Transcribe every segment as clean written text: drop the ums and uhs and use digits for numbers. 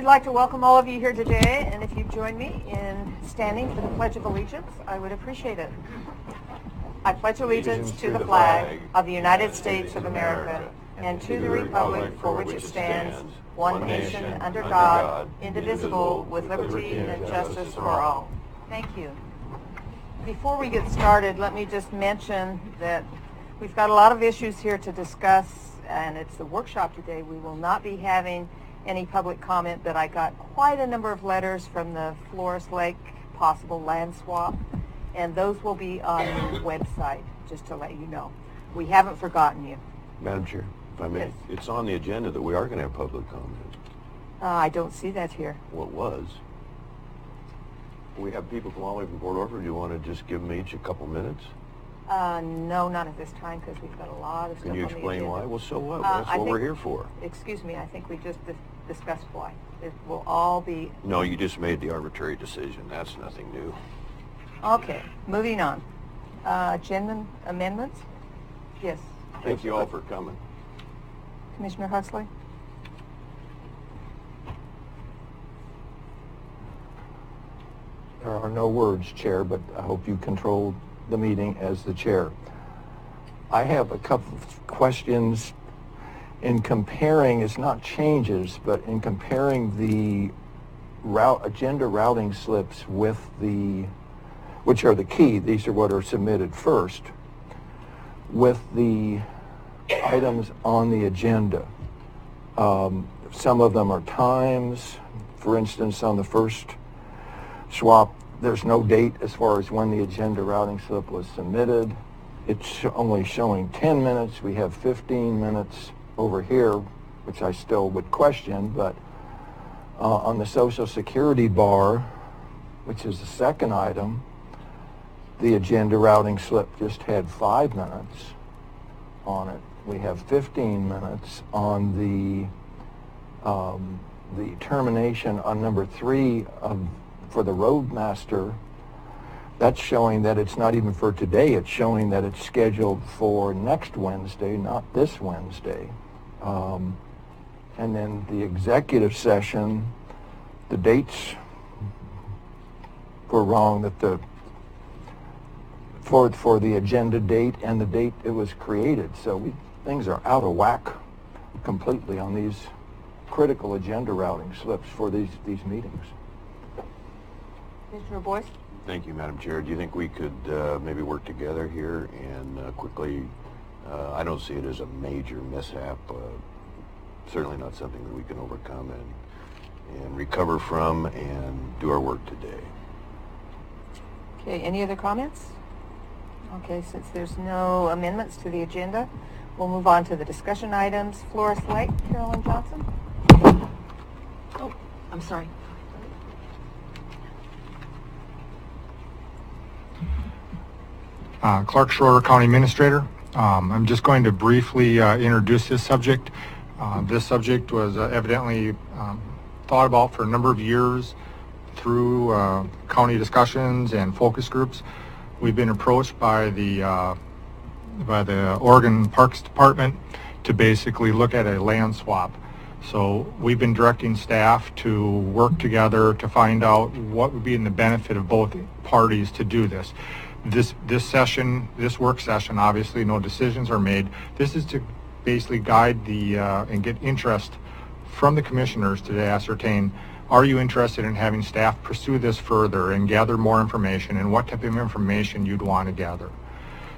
We'd like to welcome all of you here today, and if you'd join me in standing for the Pledge of Allegiance, I would appreciate it. I pledge allegiance to the flag of the United States of America and to the republic for which it stands, one nation under God, indivisible, with liberty and justice for all. Thank you. Before we get started, let me just mention that we've got a lot of issues here to discuss, and it's the workshop today. We will not be having any public comment, but I got quite a number of letters from the Flores Lake possible land swap, and those will be on the website, just to let you know. We haven't forgotten you. Madam Chair, if I may, Yes. It's on the agenda that we are going to have public comment. I don't see that here. What was? We have people come all the way from Port Orford. Do you want to just give them each a couple minutes? No, not at this time, because we've got a lot of stuff Can on you the explain agenda. why? Well, so what? That's what we're here for. Excuse me, I think we just discussed why. It will all be... No, you just made the arbitrary decision. That's nothing new. Okay, moving on. Agenda amendments? Yes. Thank you all for coming. Commissioner Huxley? There are no words, Chair, but I hope you control the meeting as the Chair. I have a couple of questions in comparing, it's not changes, but in comparing the agenda routing slips with which are the key, these are what are submitted first, with the items on the agenda. Some of them are times. For instance, on the first swap, there's no date as far as when the agenda routing slip was submitted. It's only showing 10 minutes. We have 15 minutes over here, which I still would question, but on the Social Security bar, which is the second item, the agenda routing slip just had 5 minutes on it. We have 15 minutes on the termination on number 3 for the Roadmaster. That's showing that it's not even for today. It's showing that it's scheduled for next Wednesday, not this Wednesday. And then the executive session, the dates were wrong, that for the agenda date and the date it was created. So things are out of whack completely on these critical agenda routing slips for these meetings. Commissioner Boyce? Thank you, Madam Chair. Do you think we could maybe work together here and quickly, I don't see it as a major mishap, certainly not something that we can overcome and recover from and do our work today. Okay, any other comments? Okay, since there's no amendments to the agenda, we'll move on to the discussion items. Flores Lake, Carolyn Johnson. Oh, I'm sorry. Clark Schroeder, County Administrator. I'm just going to briefly introduce this subject. This subject was evidently thought about for a number of years through county discussions and focus groups. We've been approached by the Oregon Parks Department to basically look at a land swap. So we've been directing staff to work together to find out what would be in the benefit of both parties to do this. This work session, obviously no decisions are made. This is to basically guide and get interest from the commissioners to ascertain, are you interested in having staff pursue this further and gather more information, and what type of information you'd want to gather.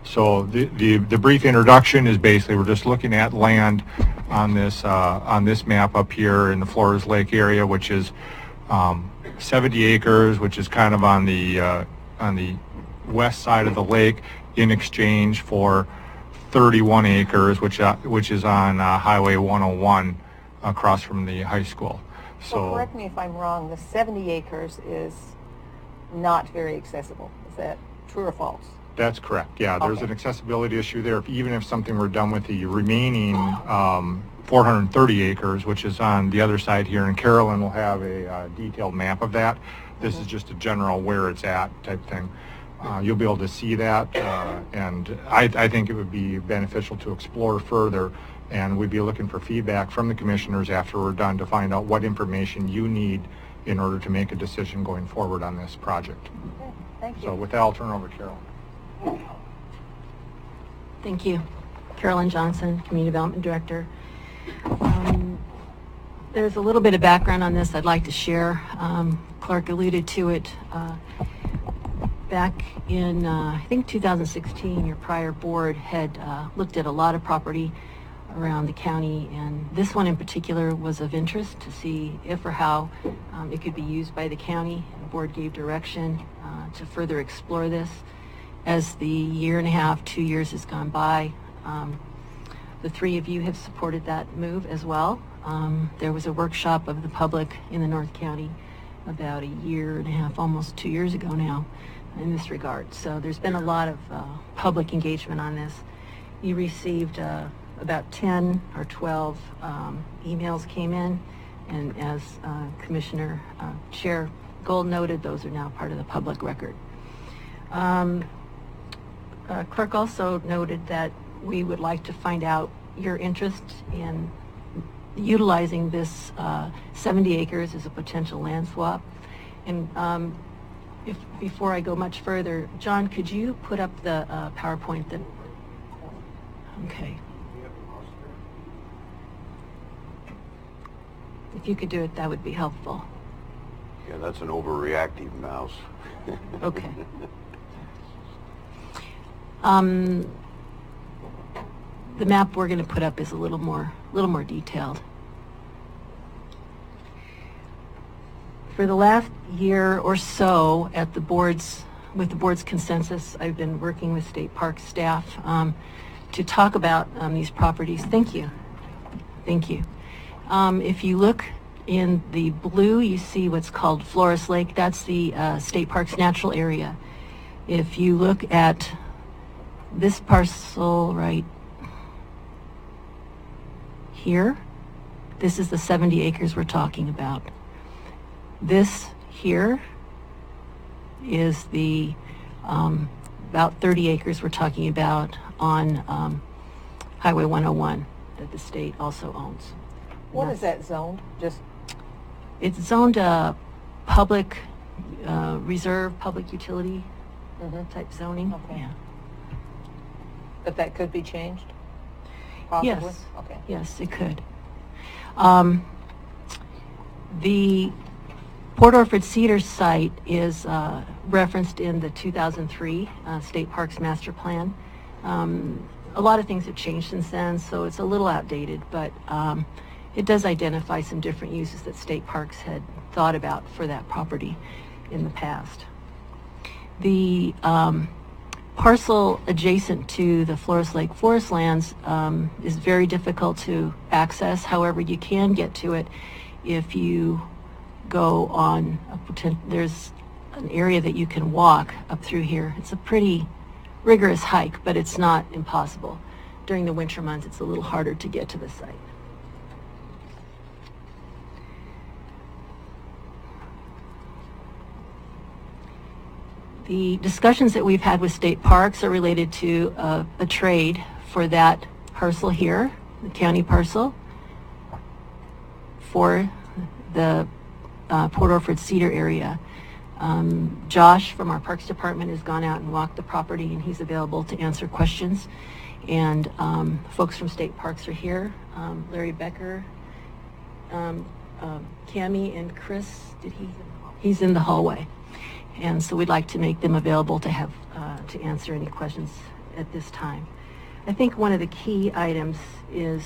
So the brief introduction is basically we're just looking at land on this map up here in the Flores Lake area, which is 70 acres, which is kind of on the west side of the lake, in exchange for 31 acres, which is on Highway 101 across from the high school. So correct me if I'm wrong, the 70 acres is not very accessible. Is that true or false? That's correct. Yeah, there's an accessibility issue there. Even if something were done with the remaining 430 acres, which is on the other side here, and Carolyn will have a detailed map of that. This is just a general where it's at type thing. You'll be able to see that, and I think it would be beneficial to explore further and we'd be looking for feedback from the commissioners after we're done to find out what information you need in order to make a decision going forward on this project. Okay, thank you. So with that, I'll turn it over to Carol. Thank you. Carolyn Johnson, Community Development Director. There's a little bit of background on this I'd like to share. Clark alluded to it. Back in, I think 2016, your prior board had looked at a lot of property around the county, and this one in particular was of interest to see if or how it could be used by the county. The board gave direction to further explore this. As the year and a half, 2 years has gone by, the three of you have supported that move as well. There was a workshop of the public in the North County about a year and a half, almost 2 years ago now, in this regard. So there's been a lot of public engagement on this. You received about 10 or 12 emails came in, and as Commissioner Chair Gold noted, those are now part of the public record. Clerk also noted that we would like to find out your interest in utilizing this 70 acres as a potential land swap. And before I go much further, John, could you put up the PowerPoint that, okay. If you could do it, that would be helpful. Yeah, that's an overreactive mouse. Okay. The map we're going to put up is a little more detailed. For the last year or so, with the board's consensus, I've been working with State Park staff to talk about these properties. Thank you. Thank you. If you look in the blue, you see what's called Flores Lake. That's the State Park's natural area. If you look at this parcel right here, this is the 70 acres we're talking about. This here is the about 30 acres we're talking about on Highway 101 that the state also owns. What is that zoned? It's zoned public reserve, public utility type zoning. Okay. Yeah. But that could be changed? Possibly? Yes. Okay. Yes, it could. The Port Orford Cedar site is referenced in the 2003 State Parks Master Plan. A lot of things have changed since then, so it's a little outdated, but it does identify some different uses that State Parks had thought about for that property in the past. The parcel adjacent to the Flores Lake Forest Lands is very difficult to access. However, you can get to it if you go on there's an area that you can walk up through here. It's a pretty rigorous hike, but it's not impossible. During the winter months, it's a little harder to get to the site. The discussions that we've had with State Parks are related to a trade for that parcel here, the county parcel, for the Port Orford Cedar area. Josh from our Parks Department has gone out and walked the property, and he's available to answer questions. And folks from State Parks are here. Larry Becker, Cammie, and Chris, he's in the hallway. And so we'd like to make them available to have to answer any questions at this time. I think one of the key items is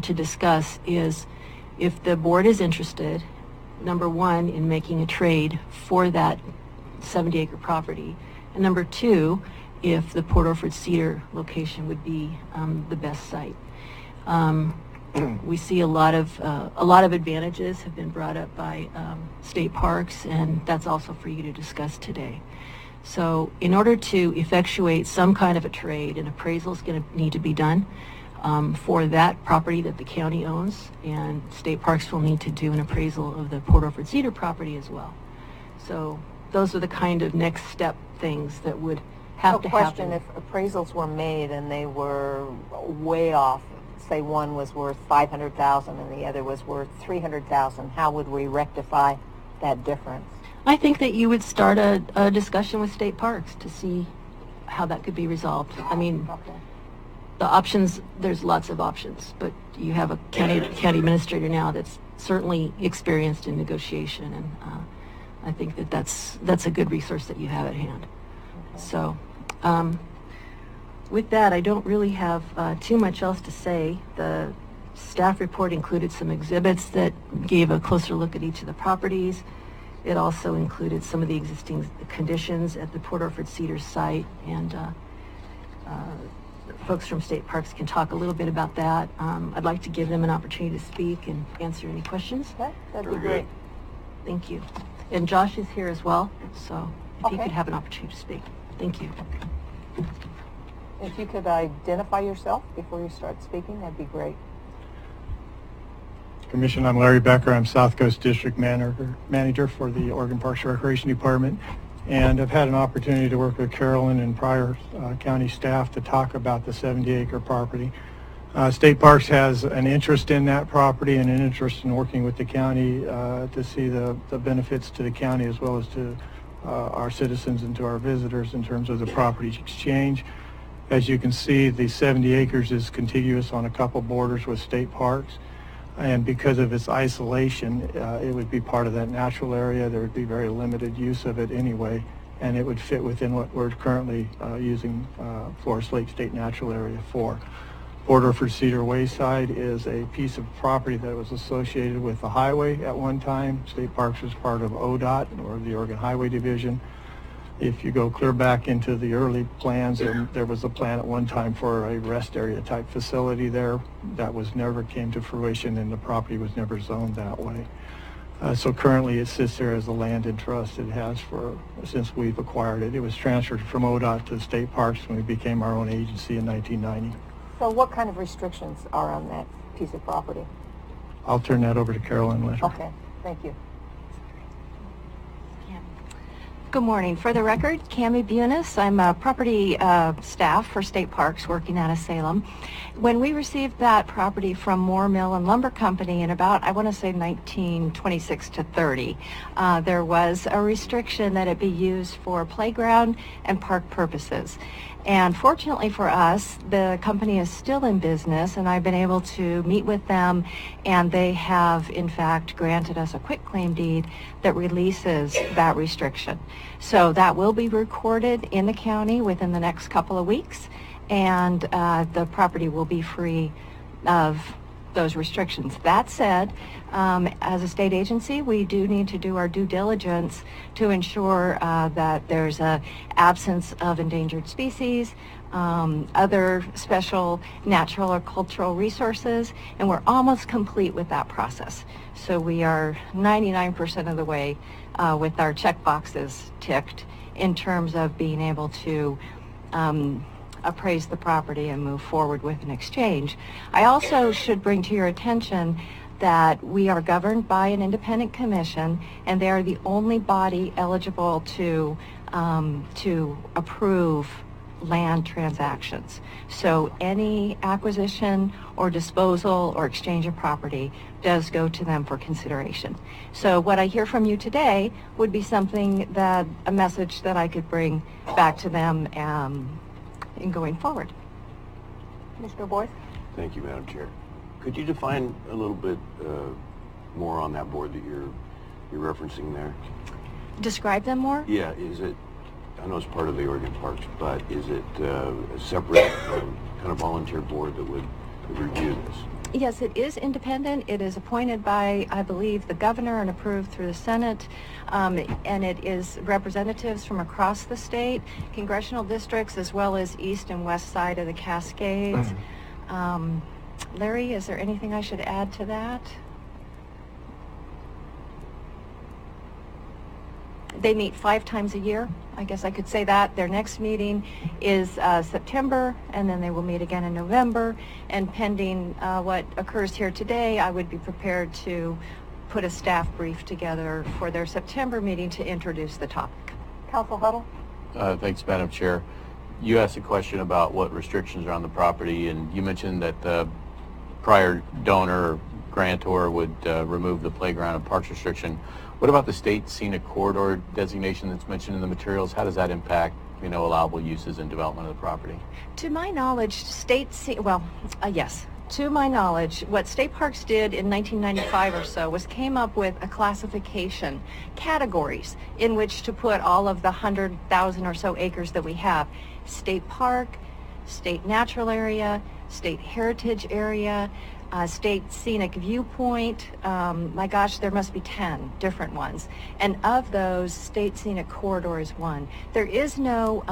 to discuss is if the board is interested, number one, in making a trade for that 70-acre property, and number two, if the Port Orford Cedar location would be the best site. We see a lot of advantages have been brought up by State Parks, and that's also for you to discuss today. So in order to effectuate some kind of a trade, an appraisal is going to need to be done for that property that the county owns, and State Parks will need to do an appraisal of the Port Orford Cedar property as well. So those are the kind of next step things that would have to happen. No question, if appraisals were made and they were way off say one was worth $500,000 and the other was worth $300,000, how would we rectify that difference? I think that you would start a discussion with state parks to see how that could be resolved. I mean, Okay. the options, there's lots of options, but you have a county administrator now that's certainly experienced in negotiation, and I think that that's a good resource that you have at hand. Okay. So with that, I don't really have too much else to say. The staff report included some exhibits that gave a closer look at each of the properties. It also included some of the existing conditions at the Port Orford Cedars site, and folks from State Parks can talk a little bit about that. I'd like to give them an opportunity to speak and answer any questions. Okay, that'd Very be great. good. Thank you. And Josh is here as well, so if he Okay. could have an opportunity to speak. Thank you. If you could identify yourself before you start speaking, that'd be great. Commission, I'm Larry Becker. I'm South Coast District Manager for the Oregon Parks and Recreation Department. And I've had an opportunity to work with Carolyn and prior county staff to talk about the 70-acre property. State Parks has an interest in that property and an interest in working with the county to see the benefits to the county as well as to our citizens and to our visitors in terms of the property exchange. As you can see, the 70 acres is contiguous on a couple borders with state parks. And because of its isolation, it would be part of that natural area. There would be very limited use of it anyway, and it would fit within what we're currently using Forest Lake State Natural Area for. Port Orford Cedar Wayside is a piece of property that was associated with the highway at one time. State Parks was part of ODOT, or the Oregon Highway Division. If you go clear back into the early plans, there was a plan at one time for a rest area type facility there. That never came to fruition, and the property was never zoned that way. So currently it sits there as a land in trust. It has since we've acquired it. It was transferred from ODOT to State Parks when we became our own agency in 1990. So what kind of restrictions are on that piece of property? I'll turn that over to Carolyn later. Okay, thank you. Good morning. For the record, Cammie Bunis. I'm a property staff for State Parks working out of Salem. When we received that property from Moore Mill and Lumber Company in about, I want to say 1926 to 30, there was a restriction that it be used for playground and park purposes. And fortunately for us, the company is still in business, and I've been able to meet with them, and they have in fact granted us a quitclaim deed that releases that restriction. So that will be recorded in the county within the next couple of weeks, and the property will be free of those restrictions. That said, as a state agency, we do need to do our due diligence to ensure that there's an absence of endangered species, other special natural or cultural resources, and we're almost complete with that process. So we are 99% of the way with our check boxes ticked in terms of being able to appraise the property and move forward with an exchange. I also should bring to your attention that we are governed by an independent commission, and they are the only body eligible to approve land transactions. So any acquisition or disposal or exchange of property does go to them for consideration. So what I hear from you today would be something that, a message that I could bring back to them in going forward. Commissioner Boyce? Thank you, Madam Chair. Could you define a little bit more on that board that you're referencing there? Describe them more? Yeah, is it, I know it's part of the Oregon Parks, but is it a separate kind of volunteer board that would review this? Yes, it is independent. It is appointed by, I believe, the governor and approved through the Senate, and it is representatives from across the state, congressional districts, as well as east and west side of the Cascades. Larry, is there anything I should add to that? They meet 5 times a year. I guess I could say that. Their next meeting is September, and then they will meet again in November. And pending what occurs here today, I would be prepared to put a staff brief together for their September meeting to introduce the topic. Council Huddle? Thanks, Madam Chair. You asked a question about what restrictions are on the property, and you mentioned that prior donor or grantor would remove the playground and parks restriction. What about the state scenic corridor designation that's mentioned in the materials? How does that impact, allowable uses and development of the property? To my knowledge, yes. To my knowledge, what State Parks did in 1995 or so was came up with a classification, categories in which to put all of the 100,000 or so acres that we have. State Park, State Natural Area, State Heritage Area, State Scenic Viewpoint. My gosh, there must be 10 different ones. And of those, State Scenic Corridor is one. There is no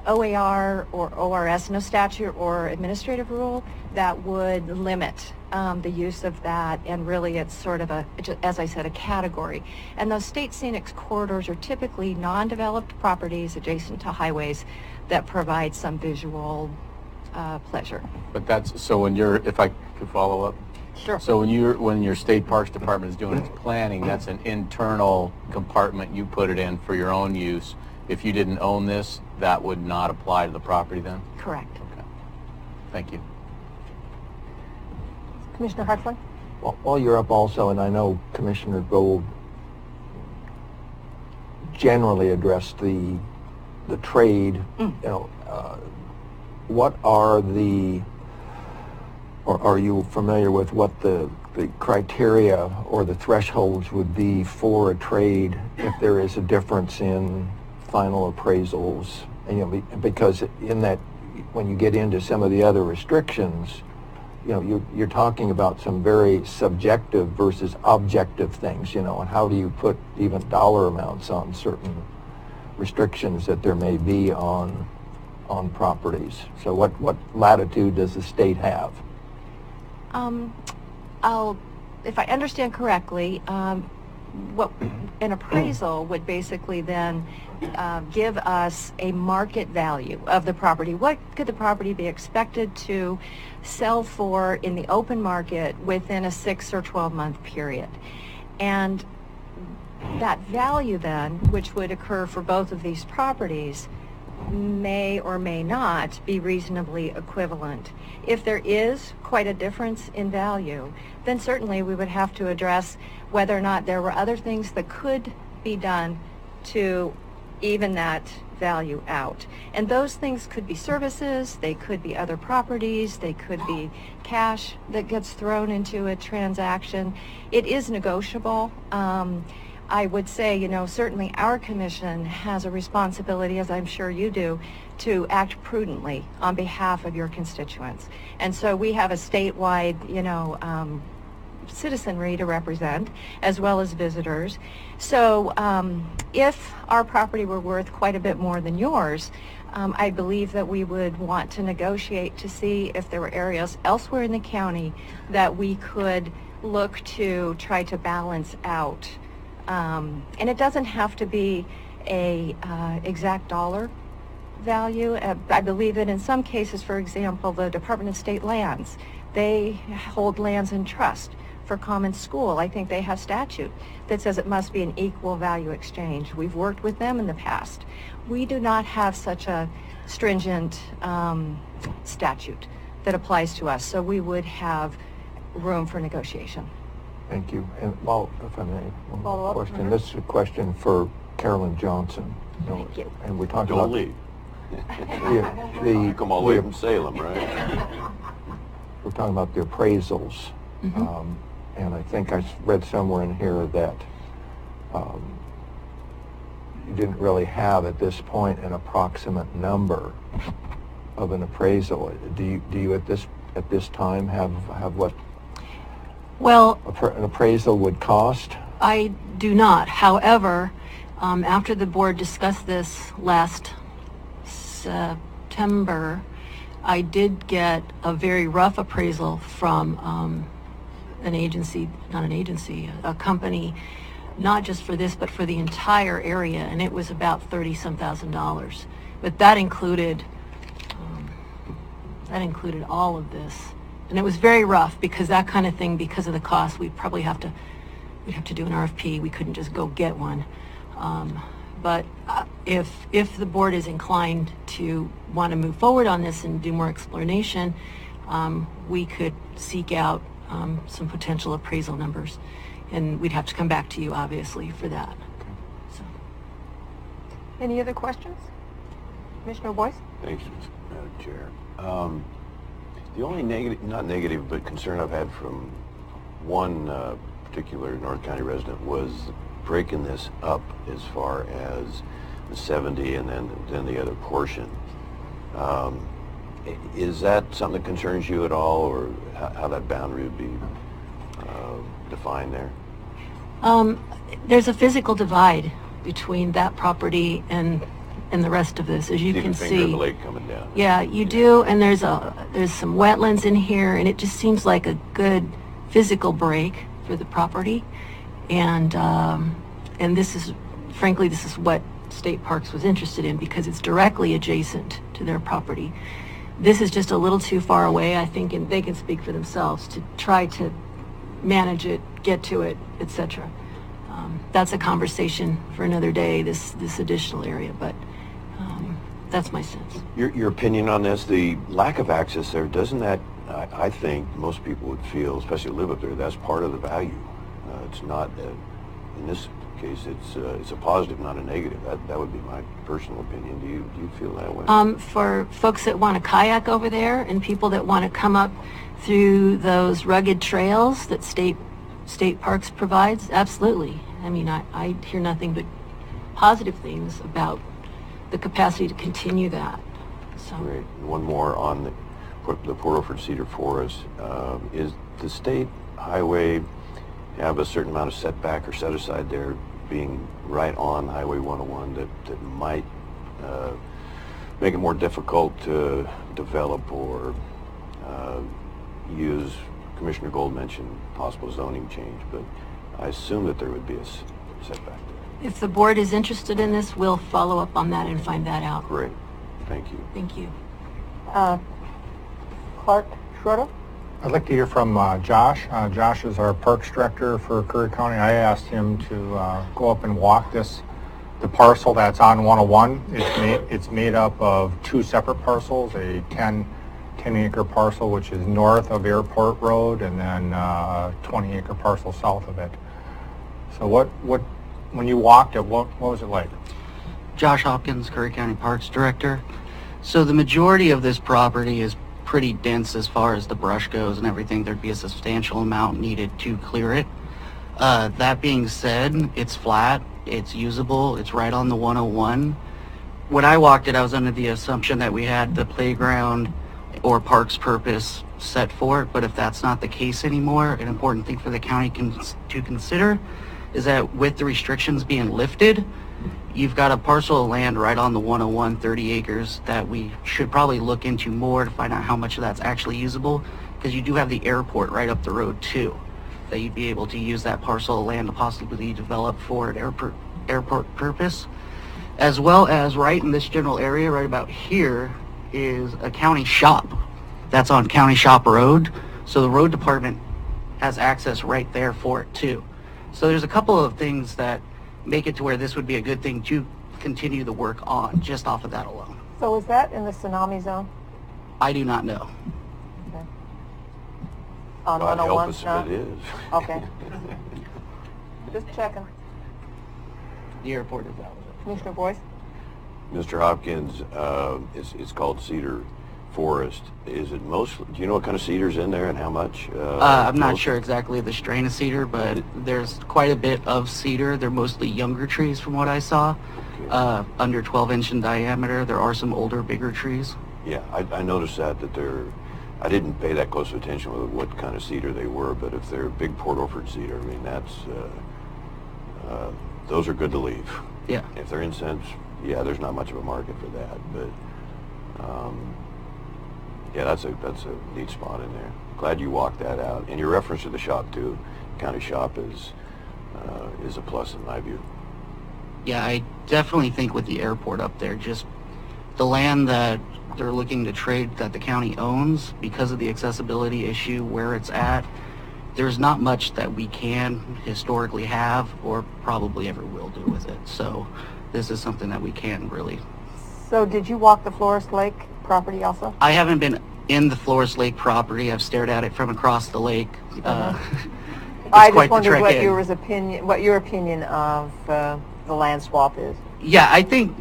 OAR or ORS, no statute or administrative rule that would limit the use of that, and really it's sort of as I said, a category. And those state scenic corridors are typically non-developed properties adjacent to highways that provide some visual pleasure. But if I could follow up. Sure. So when your state parks department is doing its planning, that's an internal compartment you put it in for your own use. If you didn't own this, that would not apply to the property then? Correct. Okay. Thank you. Commissioner Hartzler? Well, while you're up also, and I know Commissioner Gold generally addressed the trade, what are are you familiar with what the criteria or the thresholds would be for a trade if there is a difference in final appraisals? And, because in that, when you get into some of the other restrictions, you're talking about some very subjective versus objective things, and how do you put even dollar amounts on certain restrictions that there may be on properties? So what latitude does the state have? If I understand correctly, what an appraisal would basically then give us a market value of the property. What could the property be expected to sell for in the open market within a 6 or 12 month period? And that value then, which would occur for both of these properties, may or may not be reasonably equivalent. If there is quite a difference in value, then certainly we would have to address whether or not there were other things that could be done to even that value out. And those things could be services, they could be other properties, they could be cash that gets thrown into a transaction. It is negotiable. I would say, certainly our commission has a responsibility, as I'm sure you do, to act prudently on behalf of your constituents. And so we have a statewide, citizenry to represent, as well as visitors. So if our property were worth quite a bit more than yours, I believe that we would want to negotiate to see if there were areas elsewhere in the county that we could look to try to balance out. And it doesn't have to be a exact dollar value. I believe that in some cases, for example, the Department of State Lands, they hold lands in trust for common school. I think they have statute that says it must be an equal value exchange. We've worked with them in the past. We do not have such a stringent statute that applies to us, so we would have room for negotiation. Thank you. And if I may, one Follow more up? question. Mm-hmm. This is a question for Carolyn Johnson. Thank you. And we're talking Don't about leave. the You come all the way from Salem, right? we're talking about the appraisals. Mm-hmm. And I think I read somewhere in here that you didn't really have at this point an approximate number of an appraisal. Do you at this time have what an appraisal would cost? I do not. However, after the board discussed this last September, I did get a very rough appraisal from a company, not just for this, but for the entire area, and it was about $30-some thousand. But that included all of this. And it was very rough because that kind of thing, because of the cost, we'd have to do an RFP. We couldn't just go get one. But if the board is inclined to want to move forward on this and do more exploration, we could seek out some potential appraisal numbers. And we'd have to come back to you, obviously, for that. So. Any other questions? Commissioner Boyce? Thanks, Madam Chair. The only negative, not negative, but concern I've had from one particular North County resident was breaking this up as far as the 70 and then the other portion. Is that something that concerns you at all, or how that boundary would be defined there? There's a physical divide between that property and the rest of this, as you can finger of see. the lake coming down. Yeah, you do, and there's some wetlands in here, and it just seems like a good physical break for the property. And this is, frankly, this is what State Parks was interested in, because it's directly adjacent to their property. This is just a little too far away, I think, and they can speak for themselves, to try to manage it, get to it, etc. That's a conversation for another day, this additional area, but that's my sense. Your opinion on this, the lack of access there, doesn't that, I think most people would feel, especially who live up there, that's part of the value. It's not, in this case, it's a positive, not a negative. That would be my personal opinion. Do you feel that way? For folks that want to kayak over there and people that want to come up through those rugged trails that State Parks provides, absolutely. I mean, I hear nothing but positive things about the capacity to continue that. So. Great. One more on the Port Orford Cedar Forest. Is the state highway have a certain amount of setback or set aside there, being right on Highway 101, that might make it more difficult to develop or use? Commissioner Gold mentioned possible zoning change, but I assume that there would be a setback there. If the board is interested in this, we'll follow up on that and find that out. Great. Thank you. Thank you. Clark Schroeder? I'd like to hear from Josh. Josh is our Parks Director for Curry County. I asked him to go up and walk the parcel that's on 101. It's made up of two separate parcels, a 10-acre parcel which is north of Airport Road, and then a 20-acre parcel south of it. So when you walked it, what was it like? Josh Hopkins, Curry County Parks Director. So the majority of this property is pretty dense as far as the brush goes and everything. There'd be a substantial amount needed to clear it. That being said, it's flat, it's usable, it's right on the 101. When I walked it, I was under the assumption that we had the playground or parks purpose set for it, but if that's not the case anymore, an important thing for the county to consider is that with the restrictions being lifted, you've got a parcel of land right on the 101, 30 acres, that we should probably look into more to find out how much of that's actually usable, because you do have the airport right up the road too, that you'd be able to use that parcel of land to possibly develop for an airport purpose. As well as right in this general area, right about here, is a county shop. That's on County Shop Road, so the road department has access right there for it too. So there's a couple of things that make it to where this would be a good thing to continue the work on, just off of that alone. So is that in the tsunami zone? I do not know. Okay. On God help 101? us No? if it is. Okay. Just checking. The airport is out of it. Commissioner Boyce? Mr. Hopkins, it's called Cedar Forest. Is it mostly, do you know what kind of cedar's in there and how much? I'm not sure exactly the strain of cedar, but there's quite a bit of cedar. They're mostly younger trees from what I saw, Okay. under 12 inch in diameter. There are some older, bigger trees. Yeah, I noticed that I didn't pay that close attention with what kind of cedar they were, but if they're big Port Orford cedar, I mean, those are good to leave. Yeah. If they're incense, yeah, there's not much of a market for that, but yeah, that's a neat spot in there. Glad you walked that out. And your reference to the shop too, county shop is a plus in my view. Yeah, I definitely think with the airport up there, just the land that they're looking to trade that the county owns, because of the accessibility issue where it's at, there's not much that we can historically have or probably ever will do with it. So this is something that we can really. So did you walk the Florist Lake property also? I haven't been in the Flores Lake property. I've stared at it from across the lake. It's I quite just the wondered trek what in. your opinion of the land swap is. Yeah, I think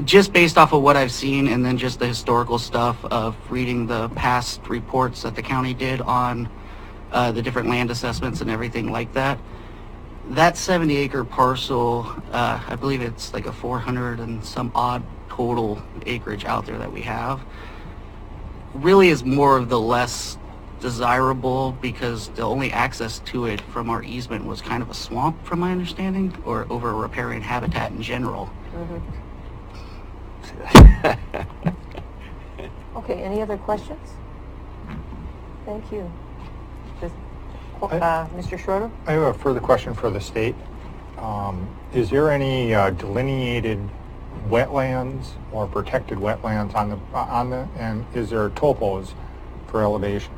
just based off of what I've seen and then just the historical stuff of reading the past reports that the county did on the different land assessments and everything like that, that 70-acre parcel, I believe it's like a 400 and some odd total acreage out there that we have, really is more of the less desirable because the only access to it from our easement was kind of a swamp from my understanding, or over riparian habitat in general. Okay, any other questions? Thank you. Mr. Schroeder? I have a further question for the state. Is there any delineated wetlands or protected wetlands and is there topos for elevation?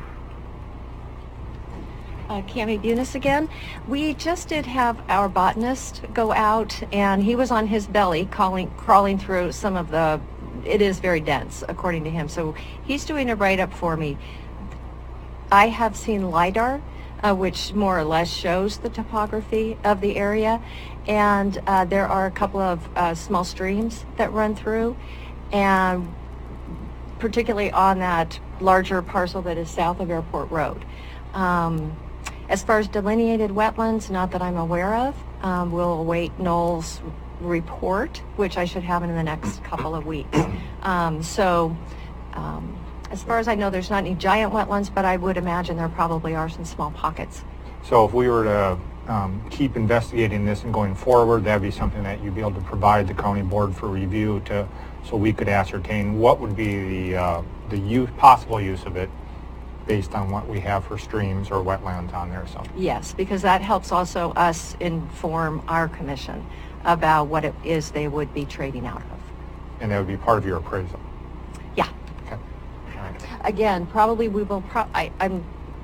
Cami Bunis again. We just did have our botanist go out, and he was on his belly crawling through some of the, it is very dense according to him, so he's doing a write-up for me. I have seen LIDAR, which more or less shows the topography of the area, and there are a couple of small streams that run through, and particularly on that larger parcel that is south of Airport Road. As far as delineated wetlands, not that I'm aware of. We'll await Noel's report, which I should have in the next couple of weeks. As far as I know, there's not any giant wetlands, but I would imagine there probably are some small pockets. So if we were to keep investigating this and going forward, that'd be something that you'd be able to provide the county board for review so we could ascertain what would be the possible use of it based on what we have for streams or wetlands on there. So Yes, because that helps also us inform our commission about what it is they would be trading out of. and that would be part of your appraisal. Yeah. Okay. All right. Again, probably we will, I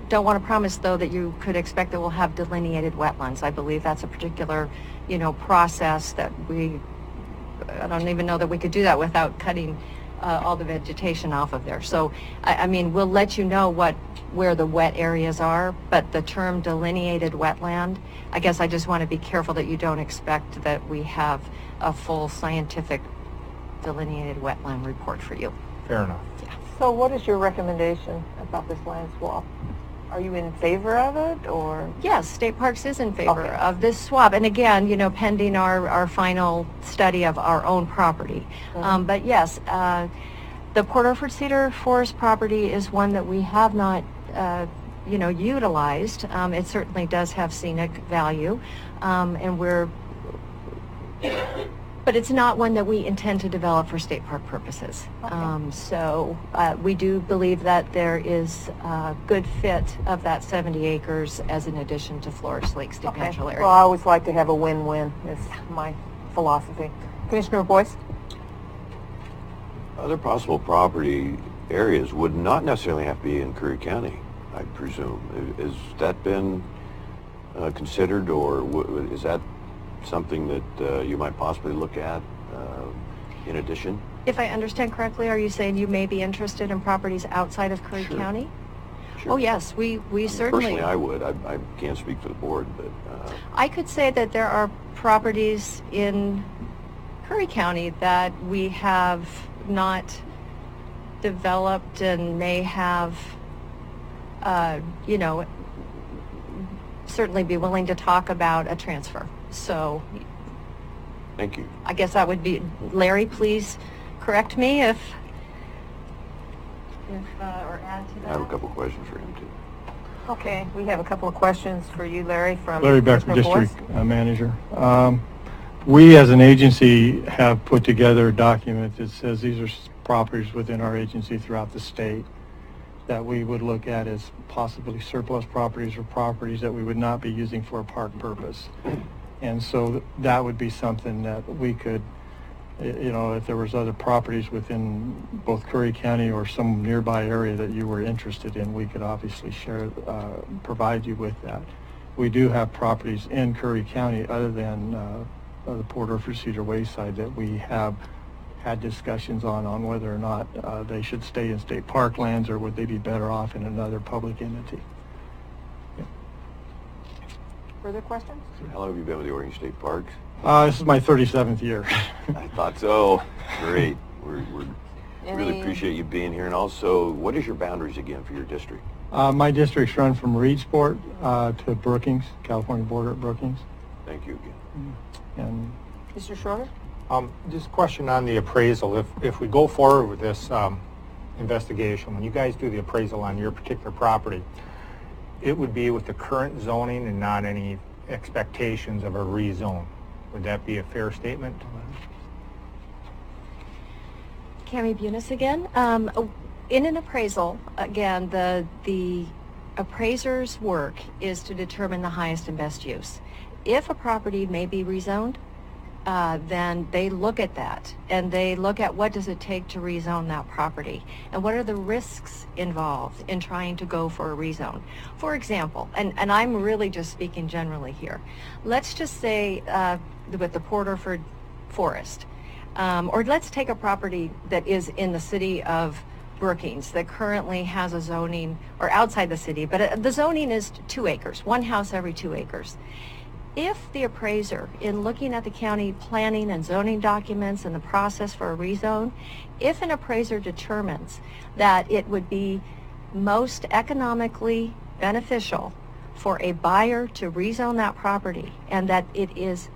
don't want to promise though that you could expect that we'll have delineated wetlands. I believe that's a particular, process that I don't even know that we could do that without cutting all the vegetation off of there. So, I mean, we'll let you know where the wet areas are, but the term delineated wetland, I guess I just want to be careful that you don't expect that we have a full scientific delineated wetland report for you. Fair enough. Yeah. So what is your recommendation about this land swap? Are you in favor of it, or? Yes, State Parks is in favor Okay. of this swap, and again, pending our final study of our own property. Mhm. But yes, the Port Orford Cedar Forest property is one that we have not, utilized. It certainly does have scenic value, but it's not one that we intend to develop for state park purposes. Okay. So we do believe that there is a good fit of that 70 acres as an addition to Flores Lake State Okay. Natural Area. Well, I always like to have a win-win, is my philosophy. Commissioner Boyce? Other possible property areas would not necessarily have to be in Curry County, I presume. Has that been considered, or is that something that you might possibly look at in addition? If I understand correctly, are you saying you may be interested in properties outside of Curry Sure. County? Sure. Oh, yes, we certainly... Personally, I would. I can't speak for the board, but... I could say that there are properties in Curry County that we have not developed and may have, certainly be willing to talk about a transfer. So Thank you. I guess that would be, Larry, please correct me if or add to that. I have a couple questions for him, too. Okay, we have a couple of questions for you, Larry, from Larry Becker, Commissioner Boyce. District Manager. We as an agency have put together a document that says these are properties within our agency throughout the state that we would look at as possibly surplus properties or properties that we would not be using for a park purpose. And so that would be something that we could, if there was other properties within both Curry County or some nearby area that you were interested in, we could obviously provide you with that. We do have properties in Curry County other than the Port Orford Cedar Wayside that we have had discussions on whether or not they should stay in state parklands or would they be better off in another public entity. Further questions? How long have you been with the Oregon State Parks? This is my 37th year. I thought so. Great. We really Any- appreciate you being here. And also, what is your boundaries again for your district? My district's run from Reedsport to Brookings, California border at Brookings. Thank you again. And Mr. Schroeder? Just a question on the appraisal. If we go forward with this investigation, when you guys do the appraisal on your particular property, it would be with the current zoning and not any expectations of a rezone. Would that be a fair statement? Cami Bunis again. In an appraisal, again, the appraiser's work is to determine the highest and best use. If a property may be rezoned, then they look at that and they look at what does it take to rezone that property and what are the risks involved in trying to go for a rezone. For example, and I'm really just speaking generally here, let's just say with the Porterford Forest, or let's take a property that is in the city of Brookings that currently has a zoning, or outside the city, but the zoning is 2 acres, 1 house every 2 acres. If the appraiser, in looking at the county planning and zoning documents and the process for a rezone, if an appraiser determines that it would be most economically beneficial for a buyer to rezone that property and that it is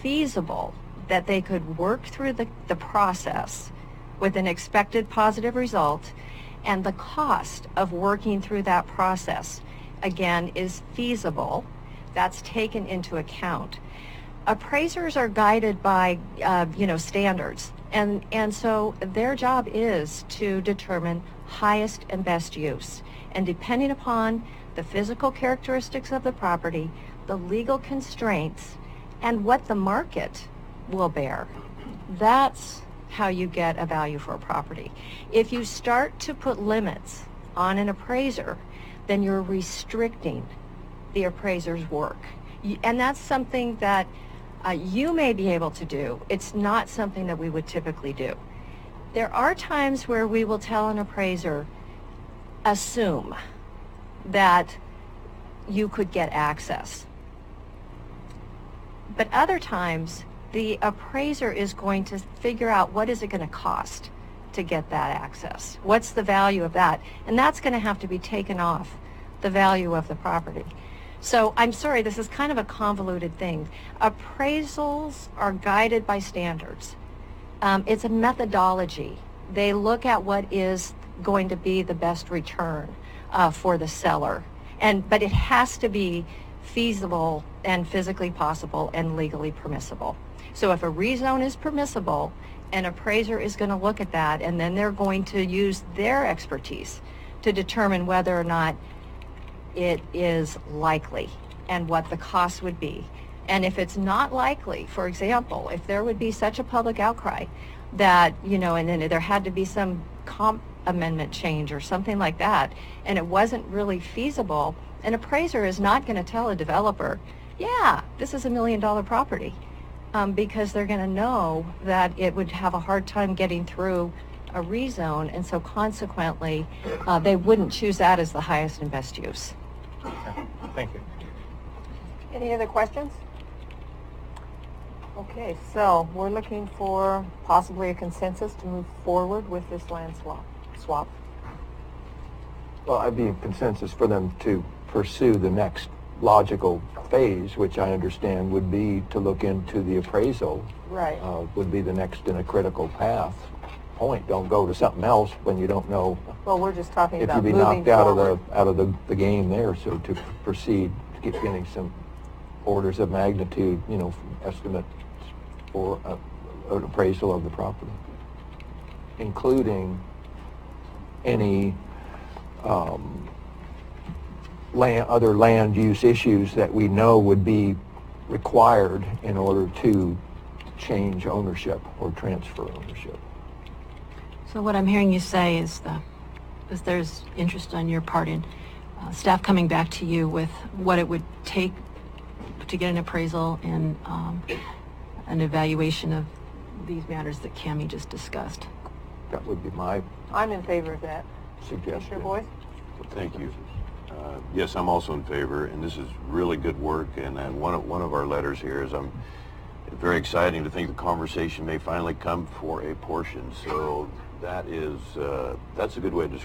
feasible that they could work through the process with an expected positive result, and the cost of working through that process, again, is feasible, that's taken into account. Appraisers are guided by, standards, and so their job is to determine highest and best use. And depending upon the physical characteristics of the property, the legal constraints, and what the market will bear, that's how you get a value for a property. If you start to put limits on an appraiser, then you're restricting the appraiser's work. And that's something that you may be able to do. It's not something that we would typically do. There are times where we will tell an appraiser, assume that you could get access. But other times, the appraiser is going to figure out what is it going to cost to get that access. What's the value of that? And that's going to have to be taken off the value of the property. So I'm sorry, this is kind of a convoluted thing. Appraisals are guided by standards. It's a methodology. They look at what is going to be the best return for the seller. But it has to be feasible and physically possible and legally permissible. So if a rezone is permissible, an appraiser is going to look at that, and then they're going to use their expertise to determine whether or not it is likely and what the cost would be. And if it's not likely, for example, if there would be such a public outcry that, and then there had to be some comp amendment change or something like that, and it wasn't really feasible, an appraiser is not going to tell a developer, yeah, this is $1 million property, because they're going to know that it would have a hard time getting through a rezone, and so consequently, they wouldn't choose that as the highest and best use. Okay. Thank you. Any other questions? Okay, so we're looking for possibly a consensus to move forward with this land swap. Well, I'd be a consensus for them to pursue the next logical phase, which I understand would be to look into the appraisal. Right. Would be the next in a critical path point. Don't go to something else when you don't know Well, we're just talking if about you'd be moving knocked out forward. of the game there. So to proceed, to get getting some orders of magnitude, estimates for an appraisal of the property, including any other land use issues that we know would be required in order to change ownership or transfer ownership. So what I'm hearing you say is there's interest on your part in staff coming back to you with what it would take to get an appraisal and an evaluation of these matters that Cammie just discussed. That would be my I'm in favor of that. suggestion. Commissioner Boyce? Thank you. Yes, I'm also in favor, and this is really good work. And one of our letters here is very exciting to think the conversation may finally come for a portion. So that's a good way to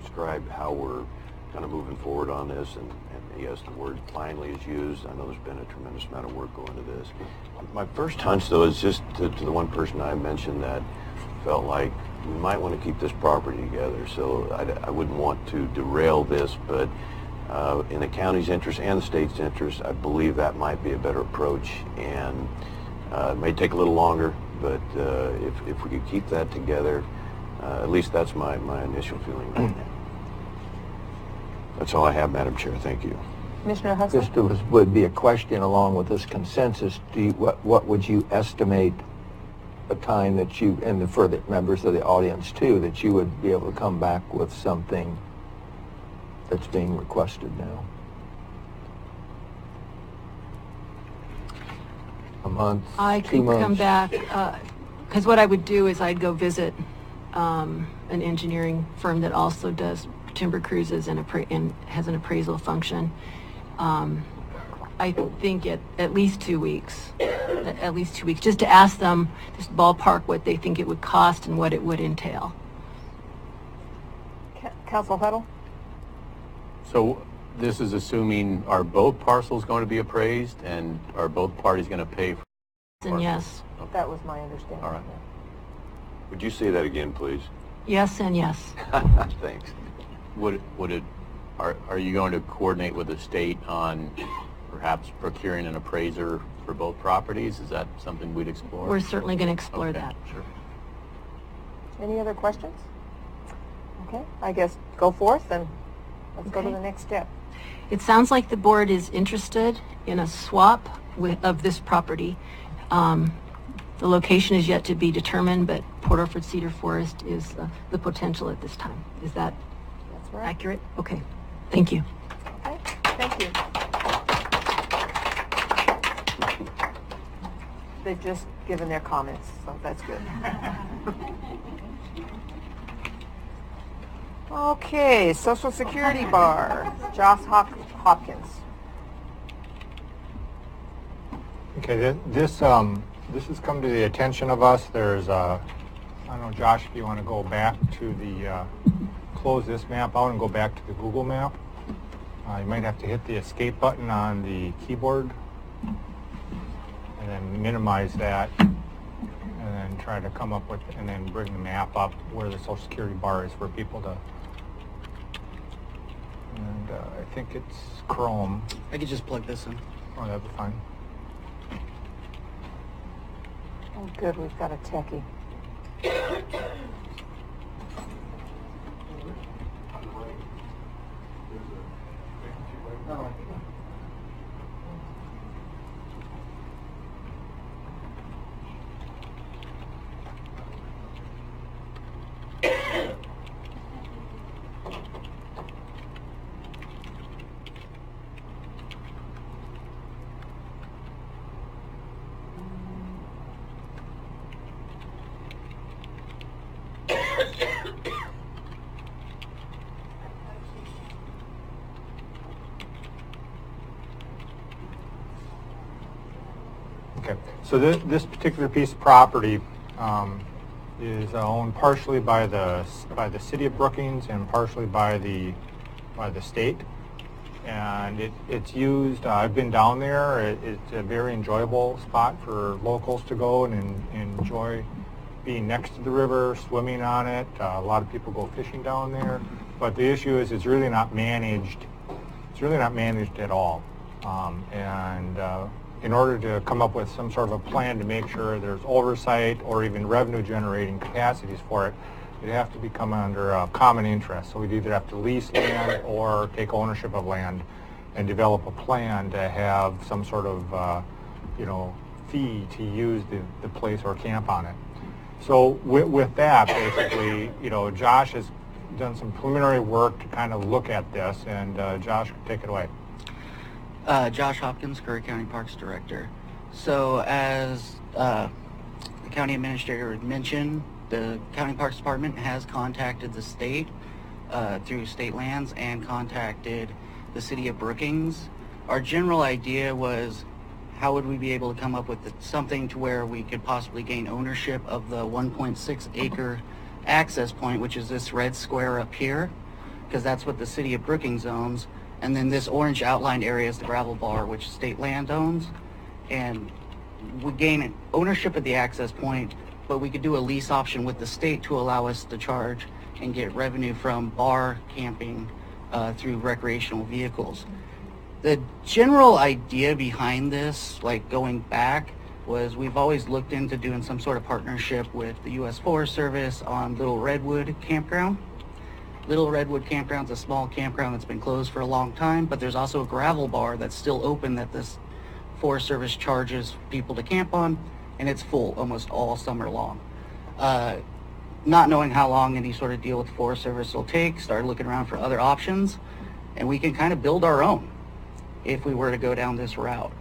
describe how we're kind of moving forward on this. And yes, the word finally is used. I know there's been a tremendous amount of work going into this. My first hunch, though, is just to the one person I mentioned that felt like we might want to keep this property together. So I wouldn't want to derail this, but in the county's interest and the state's interest, I believe that might be a better approach. And it may take a little longer, but if we could keep that together, at least that's my initial feeling right now. That's all I have, Madam Chair. Thank you. Commissioner Hudson? This would be a question along with this consensus. What would you estimate a time that you, and for the members of the audience too, that you would be able to come back with something that's being requested now? A month? I 2 could months? come back, because what I would do is I'd go visit an engineering firm that also does timber cruises and has an appraisal function. I think at least 2 weeks. At least 2 weeks, just to ask them, just ballpark what they think it would cost and what it would entail. Council Huddle? So this is assuming, are both parcels going to be appraised, and are both parties going to pay for And yes. That was my understanding. All right. Would you say that again, please? Yes and yes. Thanks. Are you going to coordinate with the state on perhaps procuring an appraiser for both properties? Is that something we'd explore? We're certainly going to explore Okay, that. Sure. Any other questions? Okay, I guess go forth and let's go to the next step. It sounds like the board is interested in a swap of this property. The location is yet to be determined, but Port Orford Cedar Forest is the potential at this time. Is that That's right. accurate? Okay. Thank you. Okay, thank you. They've just given their comments, so that's good. Okay, Social Security Bar, Josh Hopkins. Okay, this has come to the attention of us. There's I don't know, Josh, if you want to go back to the, close this map out and go back to the Google map. You might have to hit the escape button on the keyboard and then minimize that and then try to come up with, and then bring the map up where the Social Security bar is for people to, and I think it's Chrome. I could just plug this in. Oh, that'd be fine. Oh, good, we've got a techie. Okay, so this particular piece of property is owned partially by the city of Brookings and partially by the state, and it's used. I've been down there. It's a very enjoyable spot for locals to go and enjoy being next to the river, swimming on it. A lot of people go fishing down there, but the issue is it's really not managed. It's really not managed at all, in order to come up with some sort of a plan to make sure there's oversight or even revenue generating capacities for it, it'd have to become under a common interest. So we'd either have to lease land or take ownership of land and develop a plan to have some sort of fee to use the place or camp on it. So with that, basically, Josh has done some preliminary work to kind of look at this, and Josh, take it away. Josh Hopkins, Curry County Parks Director. So as the county administrator had mentioned, the County Parks Department has contacted the state through state lands and contacted the city of Brookings. Our general idea was, how would we be able to come up with something to where we could possibly gain ownership of the 1.6 acre access point, which is this red square up here, because that's what the city of Brookings owns. And then this orange outlined area is the gravel bar, which state land owns. And we gain ownership of the access point, but we could do a lease option with the state to allow us to charge and get revenue from bar camping through recreational vehicles. The general idea behind this, like going back, was we've always looked into doing some sort of partnership with the U.S. Forest Service on Little Redwood Campground. Little Redwood Campground's a small campground that's been closed for a long time, but there's also a gravel bar that's still open that this Forest Service charges people to camp on, and it's full almost all summer long. Not knowing how long any sort of deal with the Forest Service will take, started looking around for other options, and we can kind of build our own if we were to go down this route.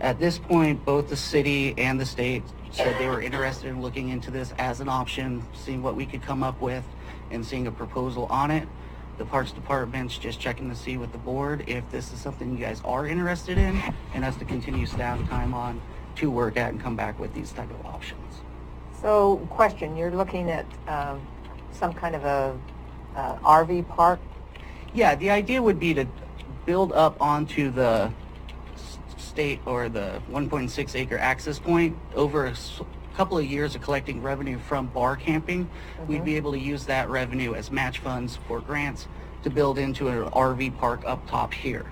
At this point, both the city and the state said they were interested in looking into this as an option, seeing what we could come up with, and seeing a proposal on it. The Parks Department's just checking to see with the board if this is something you guys are interested in, and us to continue staff time on to work at and come back with these type of options. So, question, you're looking at some kind of a RV park? Yeah, the idea would be to build up onto the state or the 1.6 acre access point. Over a couple of years of collecting revenue from bar camping, we'd be able to use that revenue as match funds for grants to build into an RV park up top here.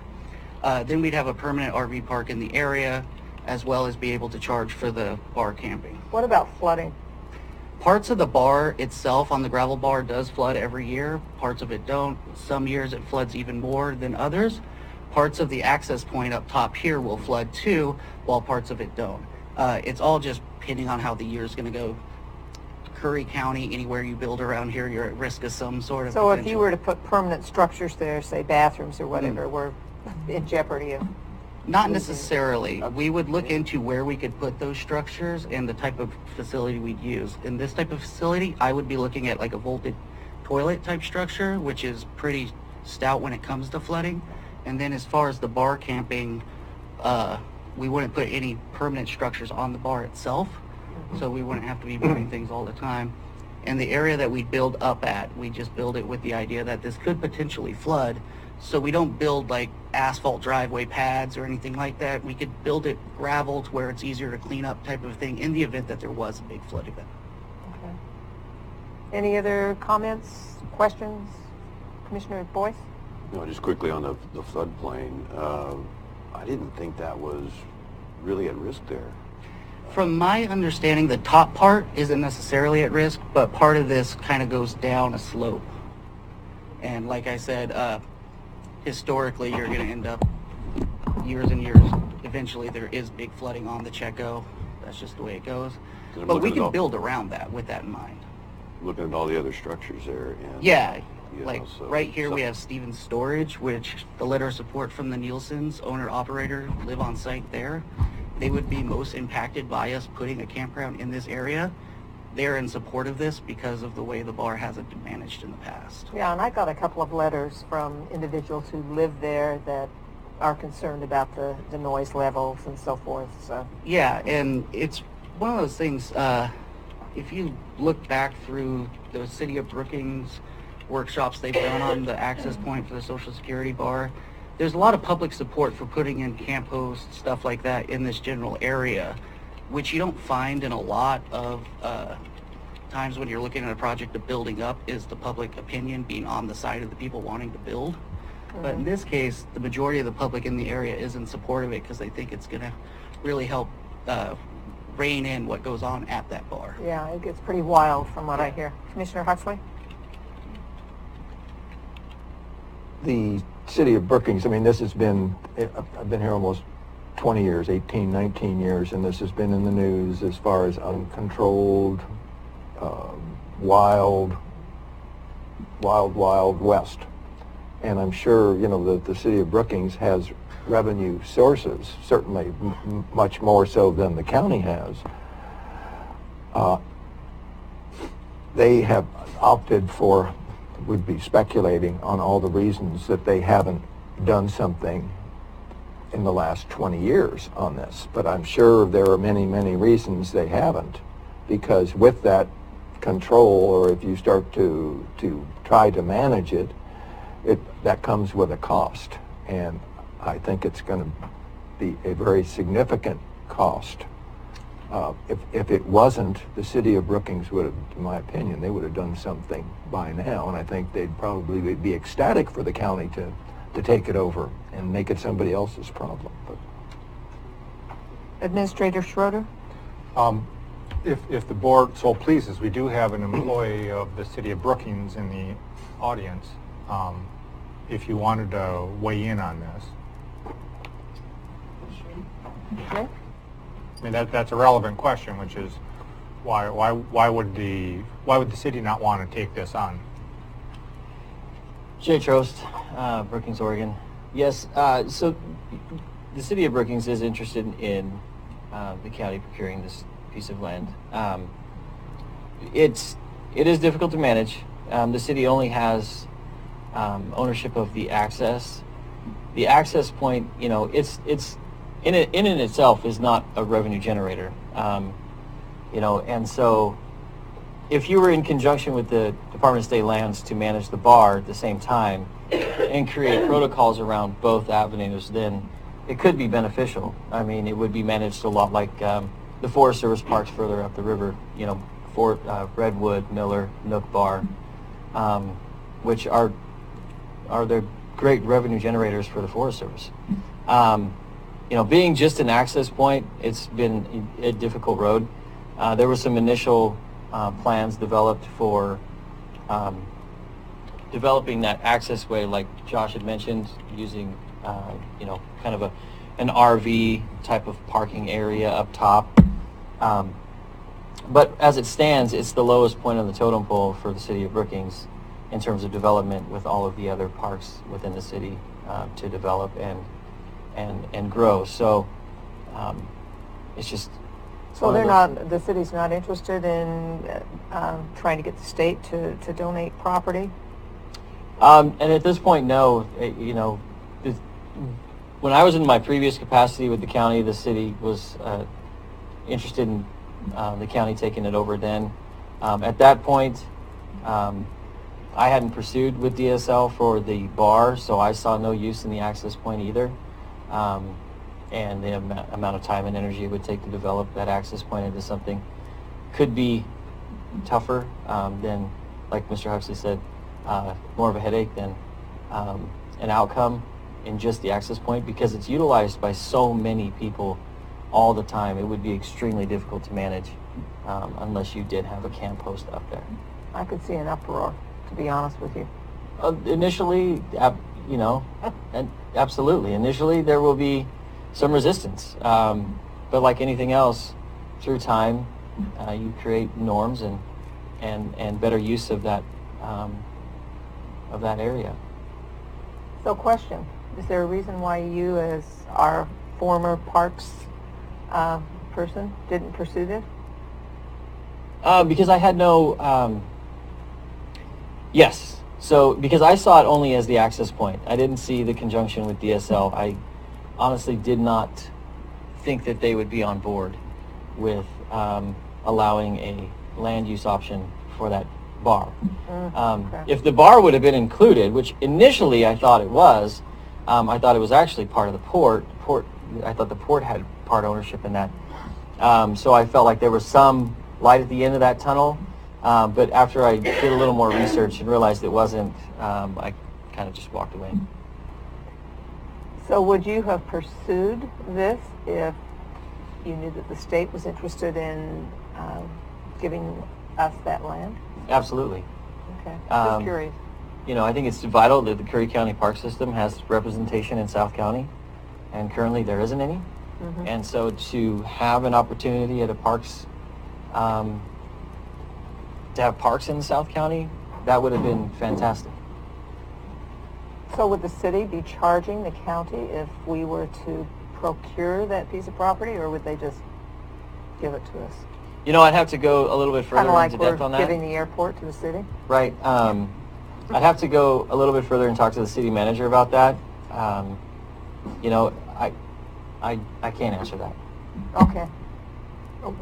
Then we'd have a permanent RV park in the area, as well as be able to charge for the bar camping. What about flooding? Parts of the bar itself on the gravel bar does flood every year. Parts of it don't. Some years it floods even more than others. Parts of the access point up top here will flood too, while parts of it don't. It's all just depending on how the year's going to go. Curry County, anywhere you build around here, you're at risk of some sort of So potential. if you were to put permanent structures there, say bathrooms or whatever, we're in jeopardy of... Not necessarily. We would look into where we could put those structures and the type of facility we'd use. In this type of facility, I would be looking at like a vaulted toilet type structure, which is pretty stout when it comes to flooding. And then as far as the bar camping, we wouldn't put any permanent structures on the bar itself, so we wouldn't have to be moving things all the time. And the area that we build up at, we just build it with the idea that this could potentially flood, so we don't build like asphalt driveway pads or anything like that. We could build it gravel to where it's easier to clean up type of thing in the event that there was a big flood event. Okay. Any other comments, questions? Commissioner Boyce? No, just quickly on the floodplain. I didn't think that was really at risk there. From my understanding, the top part isn't necessarily at risk, but part of this kind of goes down a slope. And like I said, historically, you're going to end up years and years. Eventually, there is big flooding on the Checo. That's just the way it goes. But we can build around that with that in mind. Looking at all the other structures there. And, yeah. you Like know, so right here we have Stevens Storage, which the letter of support from the Nielsen's owner-operator live on site there. They would be most impacted by us putting a campground in this area. They're in support of this because of the way the bar hasn't been managed in the past. Yeah, and I got a couple of letters from individuals who live there that are concerned about the noise levels and so forth. So Yeah, and it's one of those things, if you look back through the City of Brookings workshops they've done on the access point for the Social Security bar, there's a lot of public support for putting in camp hosts, stuff like that in this general area, which you don't find in a lot of times when you're looking at a project of building up, is the public opinion being on the side of the people wanting to build. But in this case, the majority of the public in the area is in support of it because they think it's going to really help rein in what goes on at that bar. yeah, it gets pretty wild from what I hear. Commissioner Huxley? The city of Brookings, I mean, this has been, I've been here almost 20 years, 18, 19 years, and this has been in the news as far as uncontrolled, wild west. And I'm sure, you know, that the city of Brookings has revenue sources, certainly much more so than the county has. They have opted for, would be speculating on all the reasons that they haven't done something in the last 20 years on this. But I'm sure there are many, many reasons they haven't, because with that control, or if you start to try to manage it, that comes with a cost. And I think it's going to be a very significant cost. If it wasn't, the city of Brookings would have, in my opinion, they would have done something by now, and I think they'd probably be ecstatic for the county to take it over and make it somebody else's problem. But Administrator Schroeder? If the board so pleases, we do have an employee of the city of Brookings in the audience. If you wanted to weigh in on this. Okay. I mean, that's a relevant question, which is why would the city not want to take this on? Jay Trost, Brookings, Oregon. Yes, so the city of Brookings is interested in the county procuring this piece of land. It is difficult to manage. The city only has ownership of the access. The access point, you know, it's in itself is not a revenue generator. You know, and so if you were in conjunction with the Department of State Lands to manage the bar at the same time and create protocols around both avenues, then it could be beneficial. I mean, it would be managed a lot like the Forest Service parks further up the river, you know, Fort Redwood, Miller, Nook Bar, which are the great revenue generators for the Forest Service. You know, being just an access point, it's been a difficult road. There were some initial plans developed for developing that access way, like Josh had mentioned, using you know, kind of an RV type of parking area up top. But as it stands, it's the lowest point on the totem pole for the city of Brookings in terms of development, with all of the other parks within the city to develop and grow. So it's just. So they're not, the city's not interested in trying to get the state to donate property? And at this point, no. You know, when I was in my previous capacity with the county, the city was interested in the county taking it over then. At that point, I hadn't pursued with DSL for the bar, so I saw no use in the access point either. And the amount of time and energy it would take to develop that access point into something could be tougher than, like Mr. Huxley said, more of a headache than an outcome in just the access point, because it's utilized by so many people all the time. It would be extremely difficult to manage unless you did have a camp post up there. I could see an uproar, to be honest with you. Initially, you know, and absolutely. Initially, there will be some resistance, but like anything else, through time, you create norms and better use of that area. So, question: is there a reason why you, as our former parks person, didn't pursue this? Because I had no. Yes. So, because I saw it only as the access point, I didn't see the conjunction with DSL. I honestly did not think that they would be on board with allowing a land use option for that bar. Okay. If the bar would have been included, which initially I thought it was, I thought it was actually part of the port. I thought the port had part ownership in that. So I felt like there was some light at the end of that tunnel. But after I did a little more research and realized it wasn't, I kind of just walked away. So would you have pursued this if you knew that the state was interested in giving us that land? Absolutely. Okay, just curious. You know, I think it's vital that the Curry County Park System has representation in South County, and currently there isn't any. Mm-hmm. And so to have an opportunity at a parks, to have parks in South County, that would have been fantastic. So would the city be charging the county if we were to procure that piece of property, or would they just give it to us? You know, I'd have to go a little bit Kind further of like into depth we're on that. giving the airport to the city? Right. I'd have to go a little bit further and talk to the city manager about that. You know, I can't answer that. Okay.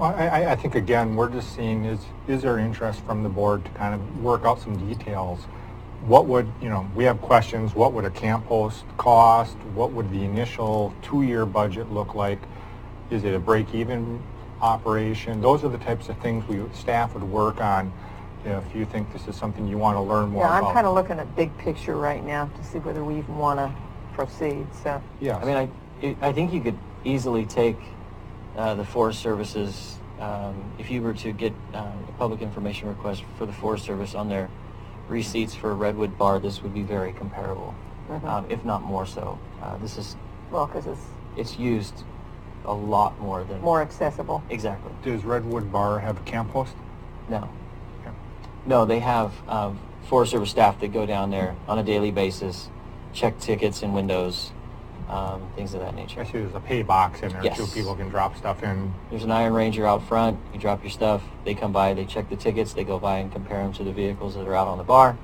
I think, again, we're just seeing is there interest from the board to kind of work out some details. What would, you know, we have questions, what would a camp host cost? What would the initial 2-year budget look like? Is it a break-even operation? Those are the types of things staff would work on if you think this is something you want to learn more Yeah, about. I'm kind of looking at big picture right now to see whether we even want to proceed, so. Yes. I mean, I think you could easily take the Forest Service's, if you were to get a public information request for the Forest Service on their receipts for Redwood Bar, this would be very comparable, if not more so. This is, Well, because it's used a lot more than... more accessible. Exactly. Does Redwood Bar have a camp host? No. No, they have Forest Service staff that go down there on a daily basis, check tickets and windows, things of that nature. I see there's a pay box in there Yes. too. People can drop stuff in. There's an Iron Ranger out front. You drop your stuff. They come by. They check the tickets. They go by and compare them to the vehicles that are out on the bar,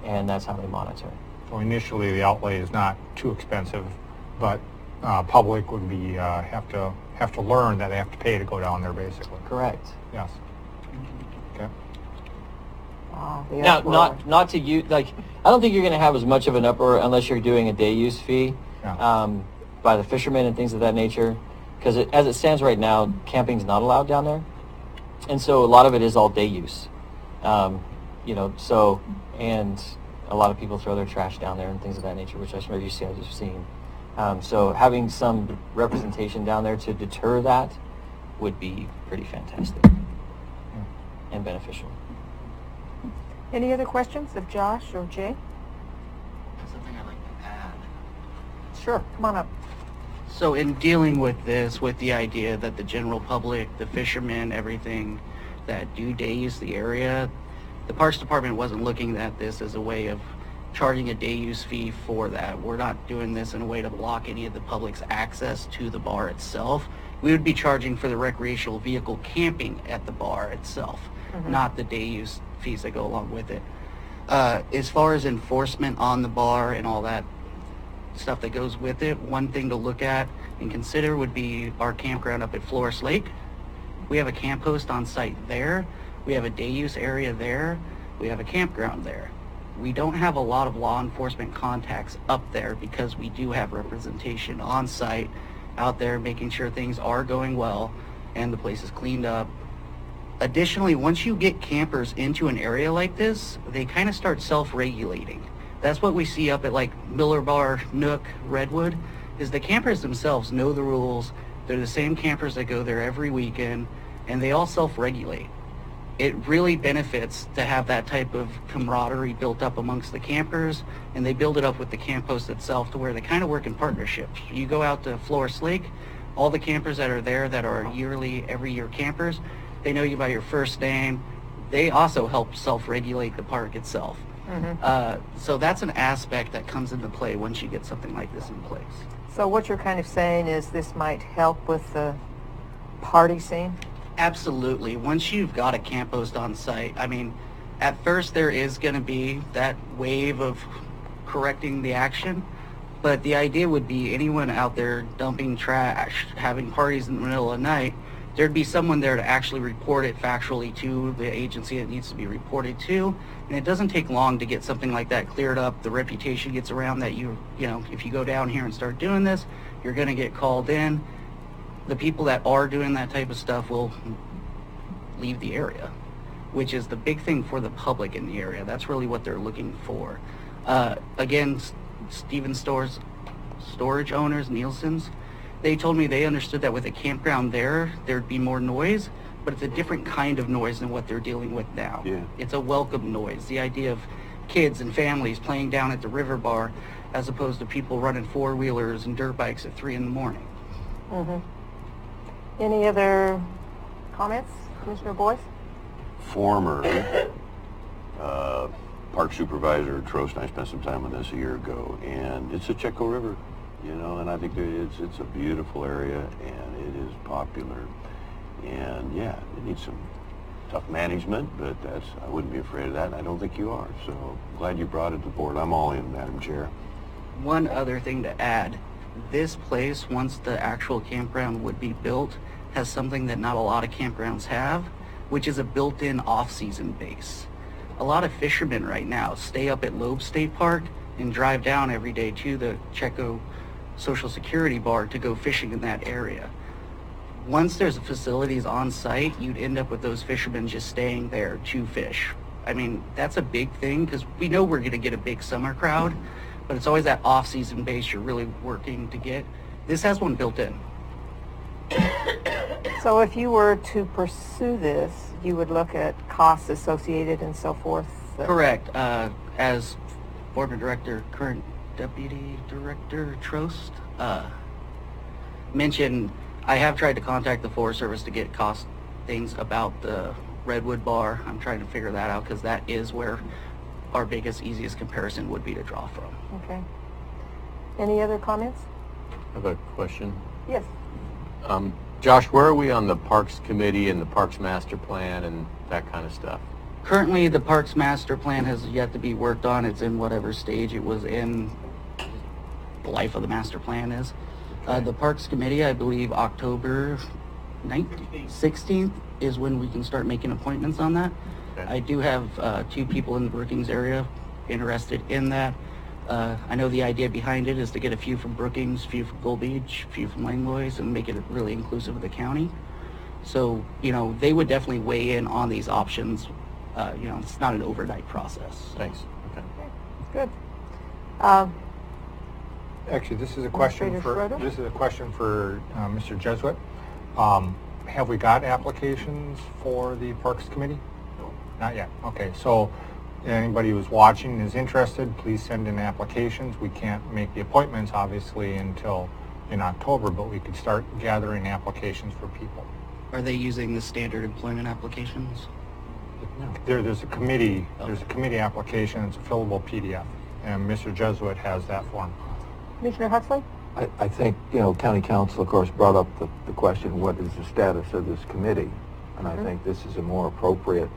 and that's how they monitor. So initially, the outlay is not too expensive, but public would be have to learn that they have to pay to go down there, basically. Correct. Yes. Okay. Wow, the Now, uproar. not to you. Like, I don't think you're going to have as much of an uproar unless you're doing a day use fee Yeah. by the fishermen and things of that nature. Because as it stands right now, camping's not allowed down there, and so a lot of it is all day use. You know, so and a lot of people throw their trash down there and things of that nature, which I'm sure you see, I've seen. So having some representation down there to deter that would be pretty fantastic and beneficial. Any other questions of Josh or Jay? Something I'd like to add. Sure, come on up. So in dealing with this, with the idea that the general public, the fishermen, everything that do day use the area, the Parks Department wasn't looking at this as a way of charging a day use fee for that. We're not doing this in a way to block any of the public's access to the bar itself. We would be charging for the recreational vehicle camping at the bar itself, not the day use fees that go along with it. As far as enforcement on the bar and all that stuff that goes with it, one thing to look at and consider would be our campground up at Flores Lake. We have a camp host on site there. We have a day use area there. We have a campground there. We don't have a lot of law enforcement contacts up there because we do have representation on site out there making sure things are going well and the place is cleaned up. Additionally, once you get campers into an area like this, they kind of start self-regulating. That's what we see up at like Miller Bar, Nook, Redwood, is the campers themselves know the rules. They're the same campers that go there every weekend, and they all self-regulate. It really benefits to have that type of camaraderie built up amongst the campers, and they build it up with the camp host itself to where they kind of work in partnership. You go out to Flores Lake, all the campers that are there that are every year campers, they know you by your first name. They also help self-regulate the park itself. So that's an aspect that comes into play once you get something like this in place. So what you're kind of saying is this might help with the party scene? Absolutely. Once you've got a camp host on site, I mean, at first there is going to be that wave of correcting the action, but the idea would be anyone out there dumping trash, having parties in the middle of the night, there'd be someone there to actually report it factually to the agency it needs to be reported to, and it doesn't take long to get something like that cleared up. The reputation gets around that you know, if you go down here and start doing this, you're going to get called in. The people that are doing that type of stuff will leave the area, which is the big thing for the public in the area. That's really what they're looking for. Again, Stevens Stores storage owners, Nielsen's, they told me they understood that with a campground there'd be more noise, but it's a different kind of noise than what they're dealing with now. Yeah. It's a welcome noise. The idea of kids and families playing down at the river bar as opposed to people running four-wheelers and dirt bikes at 3 in the morning. Any other comments, Commissioner Boyce? Former park supervisor Trost and I spent some time on this a year ago, and it's a Checo River, you know, and I think that it's a beautiful area and it is popular. And yeah, it needs some tough management, but I wouldn't be afraid of that, and I don't think you are. So glad you brought it to the board. I'm all in, Madam Chair. One other thing to add, this place, once the actual campground would be built, has something that not a lot of campgrounds have, which is a built-in off-season base. A lot of fishermen right now stay up at Loeb State Park and drive down every day to the Checo Social Security Bar to go fishing in that area. Once there's facilities on site, you'd end up with those fishermen just staying there to fish. I mean, that's a big thing because we know we're going to get a big summer crowd, but it's always that off-season base you're really working to get. This has one built in. So if you were to pursue this, you would look at costs associated and so forth? Correct. As former director, current deputy director Trost mentioned, I have tried to contact the Forest Service to get cost things about the Redwood Bar. I'm trying to figure that out because that is where our biggest, easiest comparison would be to draw from. Okay. Any other comments? I have a question. Yes. Josh, where are we on the Parks Committee and the Parks Master Plan and that kind of stuff? Currently, the Parks Master Plan has yet to be worked on. It's in whatever stage it was in the life of the master plan is. The Parks Committee, I believe October 16th is when we can start making appointments on that. Okay. I do have 2 people in the Brookings area interested in that. I know the idea behind it is to get a few from Brookings, a few from Gold Beach, a few from Langlois, and make it really inclusive of the county. So, you know, they would definitely weigh in on these options. You know, it's not an overnight process. Thanks. Okay. Good. Actually, this is a question Administrator for Mr. Jesuit. Have we got applications for the Parks Committee? No. Not yet. Okay, so anybody who's watching is interested, please send in applications. We can't make the appointments, obviously, until in October, but we could start gathering applications for people. Are they using the standard employment applications? There's a committee. There's a committee application. It's a fillable PDF, and Mr. Jesuit has that form. Commissioner Huxley? I think, you know, County Council, of course, brought up the question, what is the status of this committee? And I think this is a more appropriate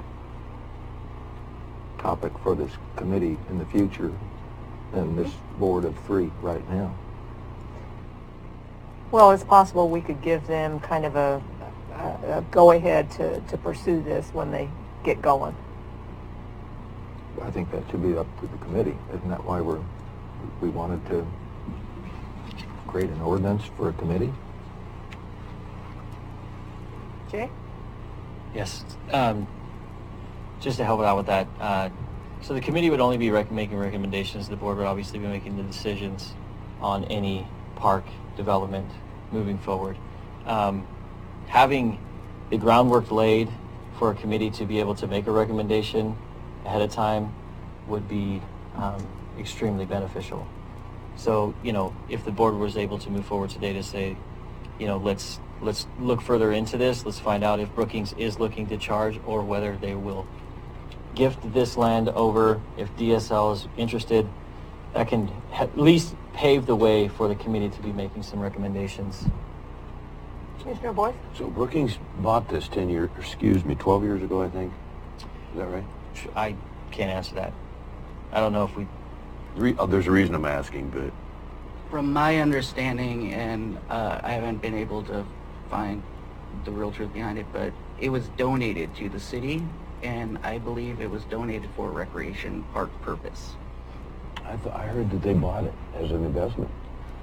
topic for this committee in the future than this board of 3 right now. Well, it's possible we could give them kind of a go-ahead to pursue this when they get going. I think that should be up to the committee. Isn't that why we wanted to create an ordinance for a committee? Jay? Yes. Just to help out with that, so the committee would only be making recommendations. The board would obviously be making the decisions on any park development moving forward. Having the groundwork laid for a committee to be able to make a recommendation ahead of time would be extremely beneficial. So, you know, if the board was able to move forward today to say, you know, let's look further into this, let's find out if Brookings is looking to charge or whether they will gift this land over, if DSL is interested, that can at least pave the way for the committee to be making some recommendations. Commissioner Boyce? So Brookings bought this 12 years ago, I think. Is that right? I can't answer that. I don't know if we... There's a reason I'm asking, but... From my understanding, and I haven't been able to find the real truth behind it, but it was donated to the city, and I believe it was donated for a recreation park purpose. I heard that they bought it as an investment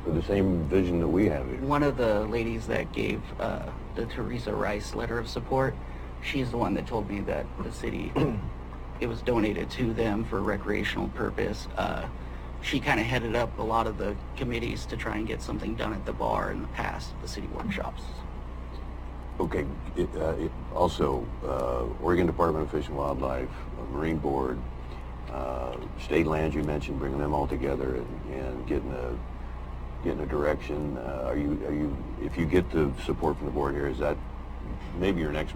for the same vision that we have here. One of the ladies that gave the Teresa Rice letter of support, she's the one that told me that the city, it was donated to them for recreational purpose. She kind of headed up a lot of the committees to try and get something done at the bar in the past, the city workshops. Okay. Also, Oregon Department of Fish and Wildlife, Marine Board, state lands you mentioned, bringing them all together and getting a direction. Are you if you get the support from the board here, is that maybe your next?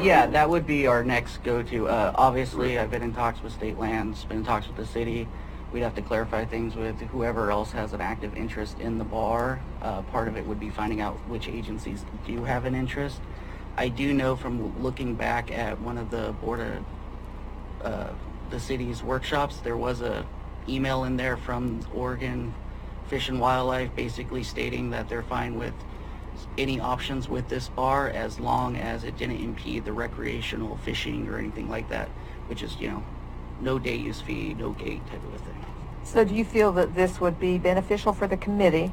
Yeah, that would be our next go-to. Obviously, I've been in talks with state lands, been in talks with the city. We'd have to clarify things with whoever else has an active interest in the bar. Part of it would be finding out which agencies do have an interest. I do know from looking back at one of the board of the city's workshops, there was a email in there from Oregon Fish and Wildlife basically stating that they're fine with any options with this bar as long as it didn't impede the recreational fishing or anything like that, which is, you know, no day use fee, no gate type of a thing. So do you feel that this would be beneficial for the committee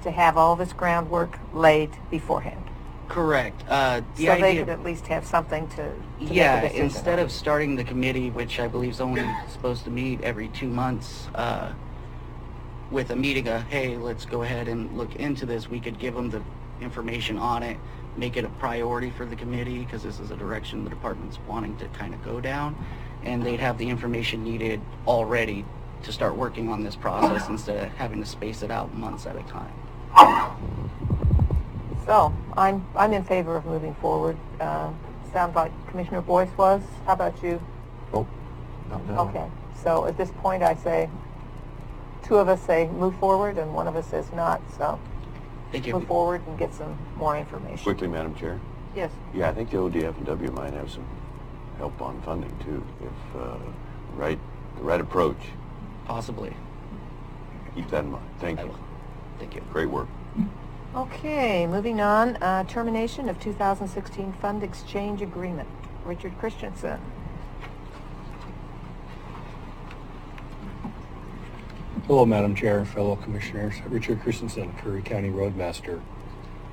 to have all this groundwork laid beforehand? Correct. So The idea, they could at least have something to make yeah, a decision. instead of starting the committee, which I believe is only supposed to meet every 2 months, with a meeting of, hey, let's go ahead and look into this, we could give them the information on it, make it a priority for the committee, because this is a direction the department's wanting to kind of go down, and they'd have the information needed already to start working on this process instead of having to space it out months at a time. So I'm in favor of moving forward. Sounds like Commissioner Boyce was. How about you? Oh, not now. Okay. So at this point, I say, 2 of us say move forward, and 1 of us says not. So Thank you. move forward and get some more information. Quickly, Madam Chair. Yes. Yeah, I think the ODF&W might have some help on funding too, if the right approach. Possibly. Keep that in mind. Thank I you. will. Thank you. Great work. Okay, moving on. Termination of 2016 Fund Exchange Agreement. Richard Christensen. Hello, Madam Chair, fellow commissioners. Richard Christensen, Curry County Roadmaster.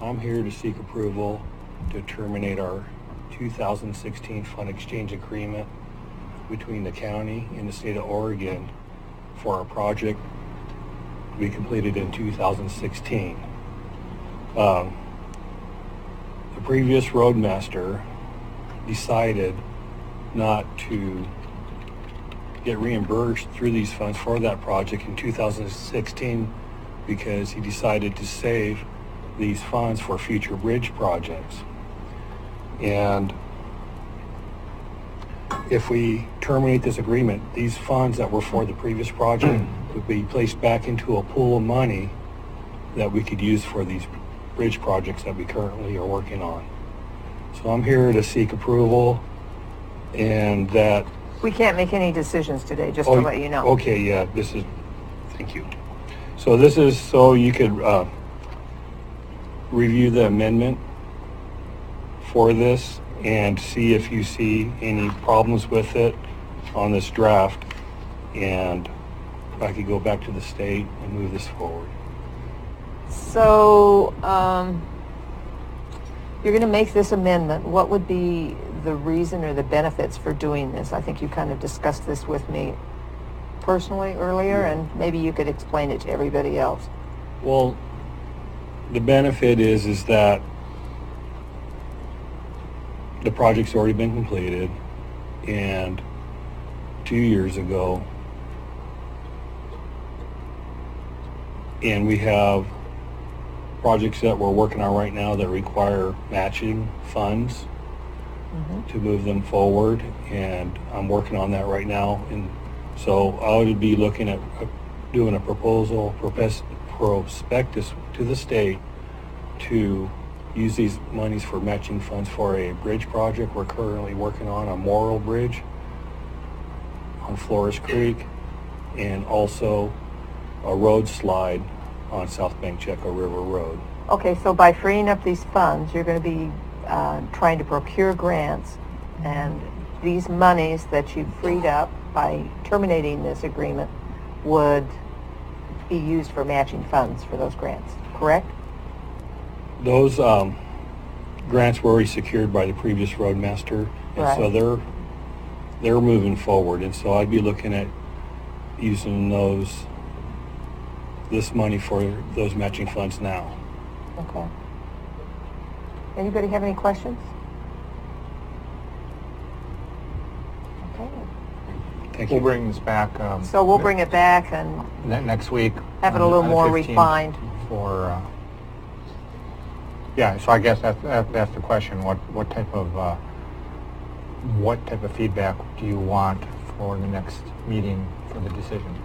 I'm here to seek approval to terminate our 2016 Fund Exchange Agreement between the county and the state of Oregon for a project to be completed in 2016. The previous roadmaster decided not to get reimbursed through these funds for that project in 2016 because he decided to save these funds for future bridge projects. And if we terminate this agreement, these funds that were for the previous project would be placed back into a pool of money that we could use for these bridge projects that we currently are working on. So I'm here to seek approval, and that... We can't make any decisions today, just to let you know. Okay, yeah, thank you. So this is so you could review the amendment for this and see if you see any problems with it on this draft, and I could go back to the state and move this forward. So, you're going to make this amendment. What would be the reason or the benefits for doing this? I think you kind of discussed this with me personally earlier, and maybe you could explain it to everybody else. Well, the benefit is that the project's already been completed, and 2 years ago, and we have projects that we're working on right now that require matching funds to move them forward, and I'm working on that right now. And so I would be looking at doing a prospectus to the state to use these monies for matching funds for a bridge project we're currently working on, a Morrill Bridge on Flores Creek, and also a road slide on South Bank Checo River Road. Okay, so by freeing up these funds, you're going to be trying to procure grants, and these monies that you've freed up by terminating this agreement would be used for matching funds for those grants, correct? Those grants were already secured by the previous roadmaster, and so they're moving forward, and so I'd be looking at using this money for those matching funds now. Okay. Anybody have any questions? Okay. Thank you. We'll bring this back. So we'll bring it back and Next week. have it a on little the more 15th refined. For, yeah, so I guess that's the question. What type of feedback do you want for the next meeting for the decision?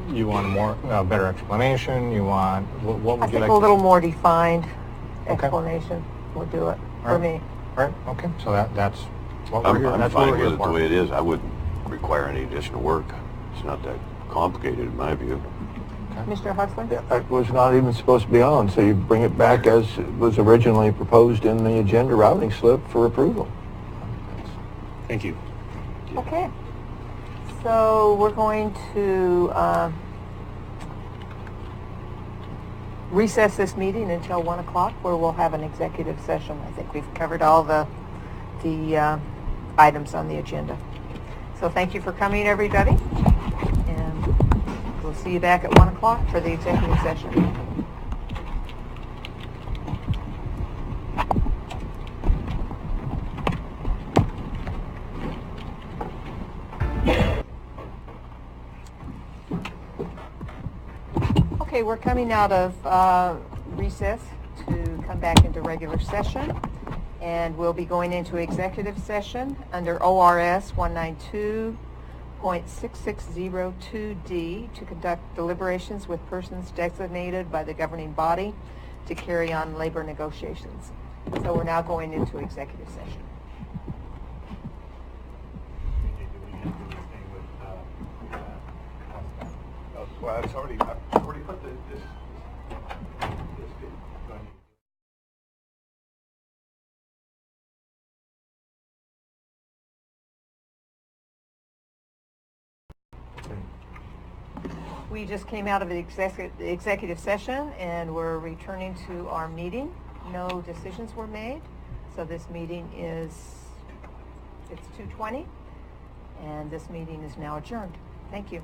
You want a better explanation? You want, what would I you think like a to little see? more defined Okay. explanation. will do it All for right. me. All right, okay, so that's what we're I'm, here, I'm that's what fine we're with here it for. the way it is. I wouldn't require any additional work. It's not that complicated in my view. Mr. Huxley? That was not even supposed to be on, so you bring it back as it was originally proposed in the agenda routing slip for approval. Thank you. Okay. So we're going to recess this meeting until 1 o'clock, where we'll have an executive session. I think we've covered all the items on the agenda. So thank you for coming, everybody, and we'll see you back at 1 o'clock for the executive session. Okay, we're coming out of recess to come back into regular session, and we'll be going into executive session under ORS 192.6602D to conduct deliberations with persons designated by the governing body to carry on labor negotiations. So we're now going into executive session. Well, I've already put this. We just came out of the executive session, and we're returning to our meeting. No decisions were made, so this meeting it's 2:20, and this meeting is now adjourned. Thank you.